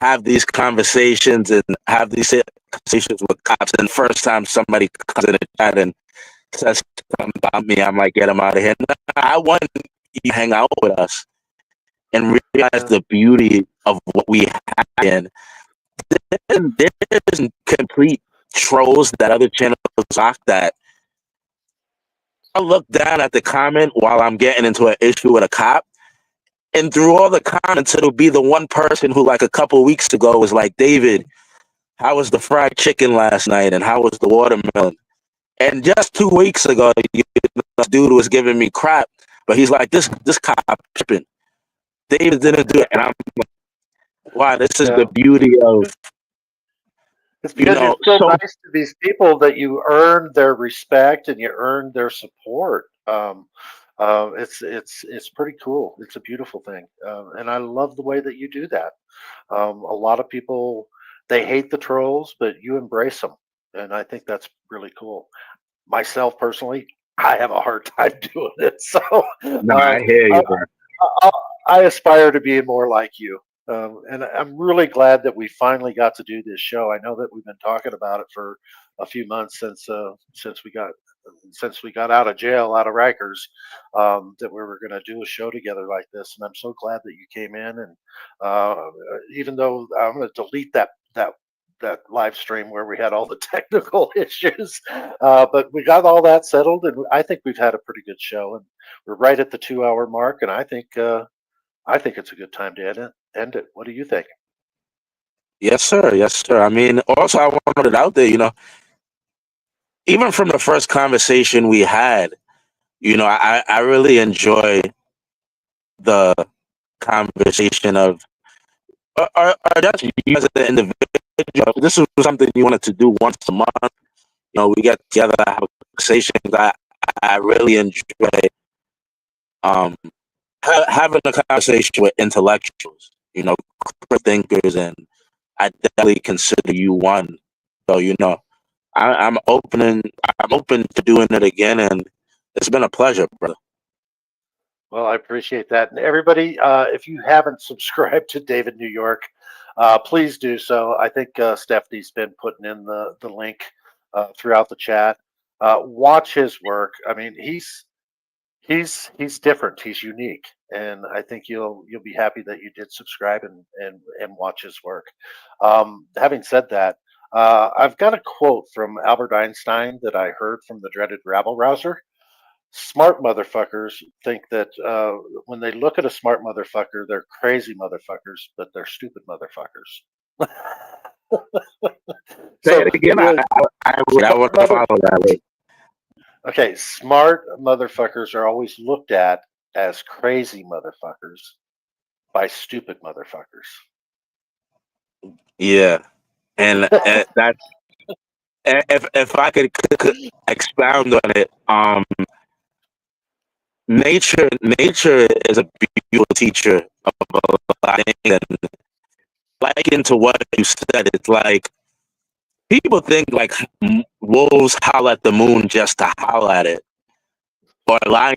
have these conversations and have these conversations with cops? And the first time somebody comes in the chat and says something about me, I'm like, get him out of here. No, I want you to hang out with us and realize the beauty of what we have. And there's complete trolls that other channels rock that I look down at the comment while I'm getting into an issue with a cop, and through all the comments, it'll be the one person who, like, a couple weeks ago was like, David, how was the fried chicken last night, and how was the watermelon? And just 2 weeks ago, this dude was giving me crap, but he's like, this cop tripping. David didn't do it, and I'm like, wow, this is the beauty of, It's because you're so so nice to these people that you earn their respect and you earn their support. It's pretty cool. It's a beautiful thing, and I love the way that you do that. A lot of people, they hate the trolls, but you embrace them, and I think that's really cool. Myself personally, I have a hard time doing it, so no, I hear I, you, bro. I aspire to be more like you. And I'm really glad that we finally got to do this show. I know that we've been talking about it for a few months since we got out of jail, out of Rikers, that we were going to do a show together like this. And I'm so glad that you came in. And even though I'm going to delete that live stream where we had all the technical issues, but we got all that settled, and I think we've had a pretty good show. And we're right at the 2 hour mark, and I think it's a good time to end it. What do you think? Yes, sir. Yes, sir. I mean, also, I want to put it out there, even from the first conversation we had, I really enjoy the conversation of, or just you as an individual. If this was something you wanted to do once a month, we get together, have conversations. I really enjoy having a conversation with intellectuals, critical thinkers, and I definitely consider you one. So, I'm open to doing it again, and it's been a pleasure, brother. Well, I appreciate that. And everybody, if you haven't subscribed to David New York, please do so. I think Stephanie's been putting in the link throughout the chat. Watch his work. I mean, he's different. He's unique, and I think you'll be happy that you did subscribe and watch his work. Having said that, I've got a quote from Albert Einstein that I heard from the dreaded rabble rouser. Smart motherfuckers think that when they look at a smart motherfucker, they're crazy motherfuckers, but they're stupid motherfuckers. Say it again. I want to follow that. Okay, smart motherfuckers are always looked at as crazy motherfuckers by stupid motherfuckers. Yeah, and that's if I could expound on it. Nature is a beautiful teacher of a lot of things, and like into what you said, it's like people think like wolves howl at the moon just to howl at it, or lions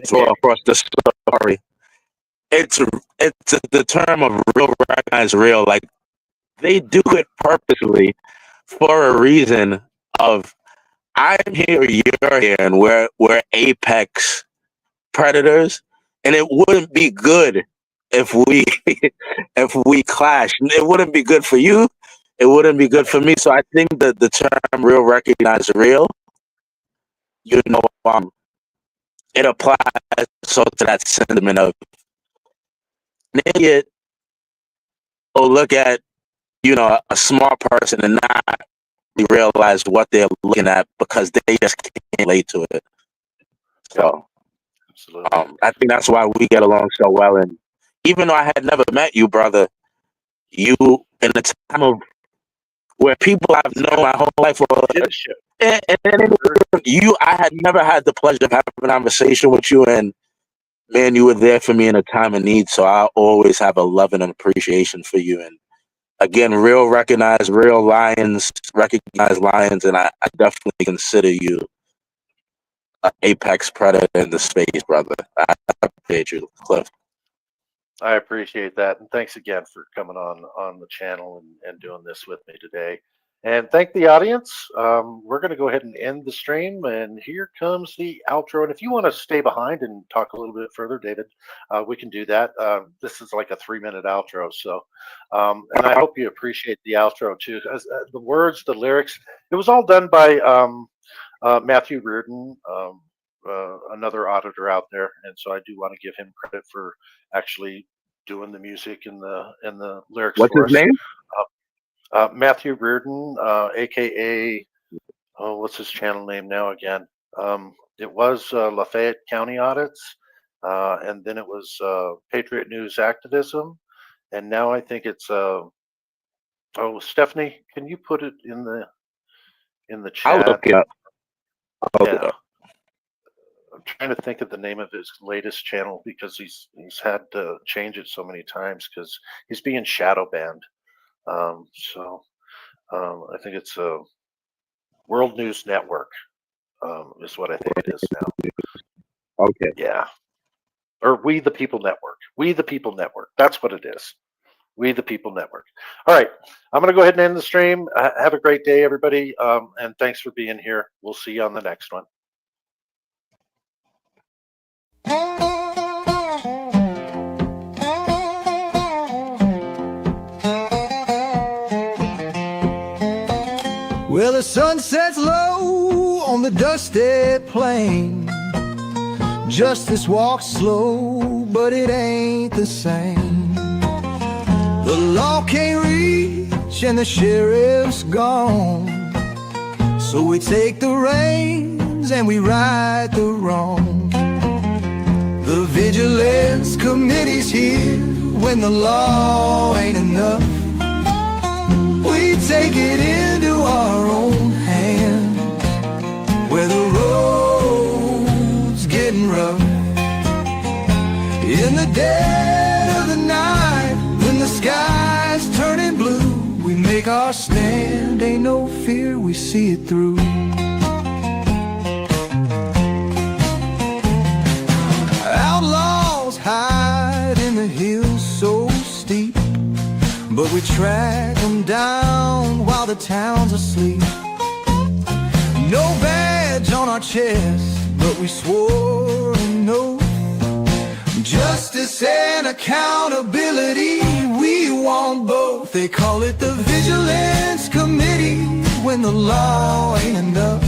throw across the story. It's the term of real, recognize real. Like they do it purposely for a reason of I'm here, you're here, and we're apex predators, and it wouldn't be good if we clash. It wouldn't be good for you. It wouldn't be good for me. So I think that the term "real recognize real," it applies so to that sentiment of an idiot will look at a smart person and not realize what they're looking at because they just can't relate to it. So. Absolutely. I think that's why we get along so well. And even though I had never met you, brother, you in the time of where people I've known my whole life, I had never had the pleasure of having a conversation with you, and man, you were there for me in a time of need. So I always have a love and an appreciation for you. And again, real recognize real lions, recognize lions, and I definitely consider you apex predator in the space, brother. I appreciate you, Cliff. I appreciate that, and thanks again for coming on the channel and doing this with me today. And thank the audience. We're going to go ahead and end the stream, and here comes the outro. And if you want to stay behind and talk a little bit further, David, we can do that. This is like a 3-minute outro, so and I hope you appreciate the outro too. The words, the lyrics, it was all done by Matthew Reardon, another auditor out there, and so I do want to give him credit for actually doing the music and the lyrics. What's his name? Matthew Reardon, aka what's his channel name now again? It was Lafayette County Audits, and then it was Patriot News Activism, and now I think it's Stephanie, can you put it in the chat? I'll look it up. Yeah. I'm trying to think of the name of his latest channel because he's had to change it so many times because he's being shadow banned. So I think it's a World News Network is what I think it is now. Okay. Yeah. Or We the People Network. We the People Network. That's what it is. We the People Network. All right, I'm going to go ahead and end the stream. Have a great day, everybody, and thanks for being here. We'll see you on the next one. Well, the sun sets low on the dusty plain. Justice walks slow, but it ain't the same. The law can't reach and the sheriff's gone. So we take the reins and we right the wrong. The Vigilance Committee's here when the law ain't enough. We take it into our own hands, where the road's getting rough. In the dead of the night, when the sky's turning blue, we make our stand, ain't no fear, we see it through. Outlaws hide in the hills so steep, but we track them down while the town's asleep. No badge on our chest, but we swore an oath. Justice and accountability, we want both. They call it the Vigilance Committee when the law ain't enough.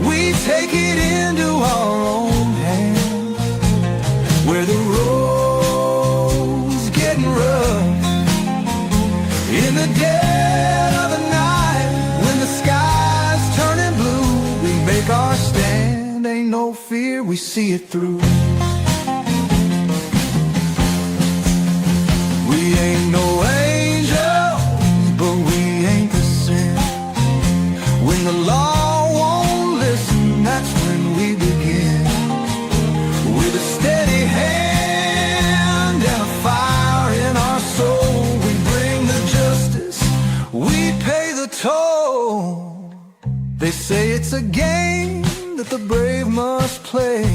We take it into our own hands, where the road's getting rough. In the dead of the night, when the sky's turning blue, we make our stand, ain't no fear, we see it through. We ain't no angels, but we ain't the sin. When the law won't listen, that's when we begin. With a steady hand and a fire in our soul, we bring the justice, we pay the toll. They say it's a game that the brave must play,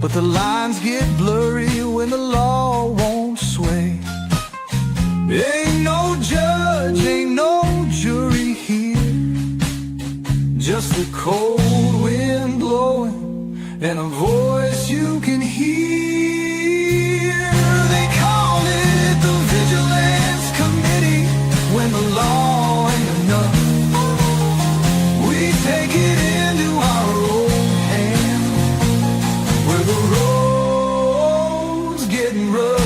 but the lines get blurry when the law won't sway. Ain't no judge, ain't no jury here, just the cold wind blowing and a voice you can hear. They call it the Vigilance Committee when the law ain't enough. We take it into our own hands, where the road's getting rough.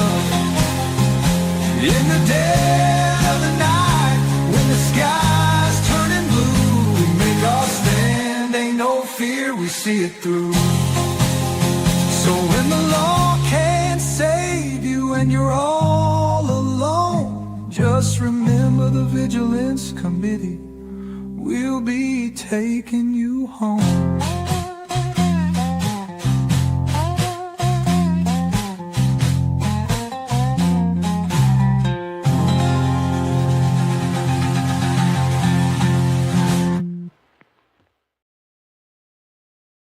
In the dead of the night, when the sky's turning blue, we make our stand, ain't no fear, we see it through. So when the law can't save you and you're all alone, just remember the Vigilance Committee, we'll be taking you home.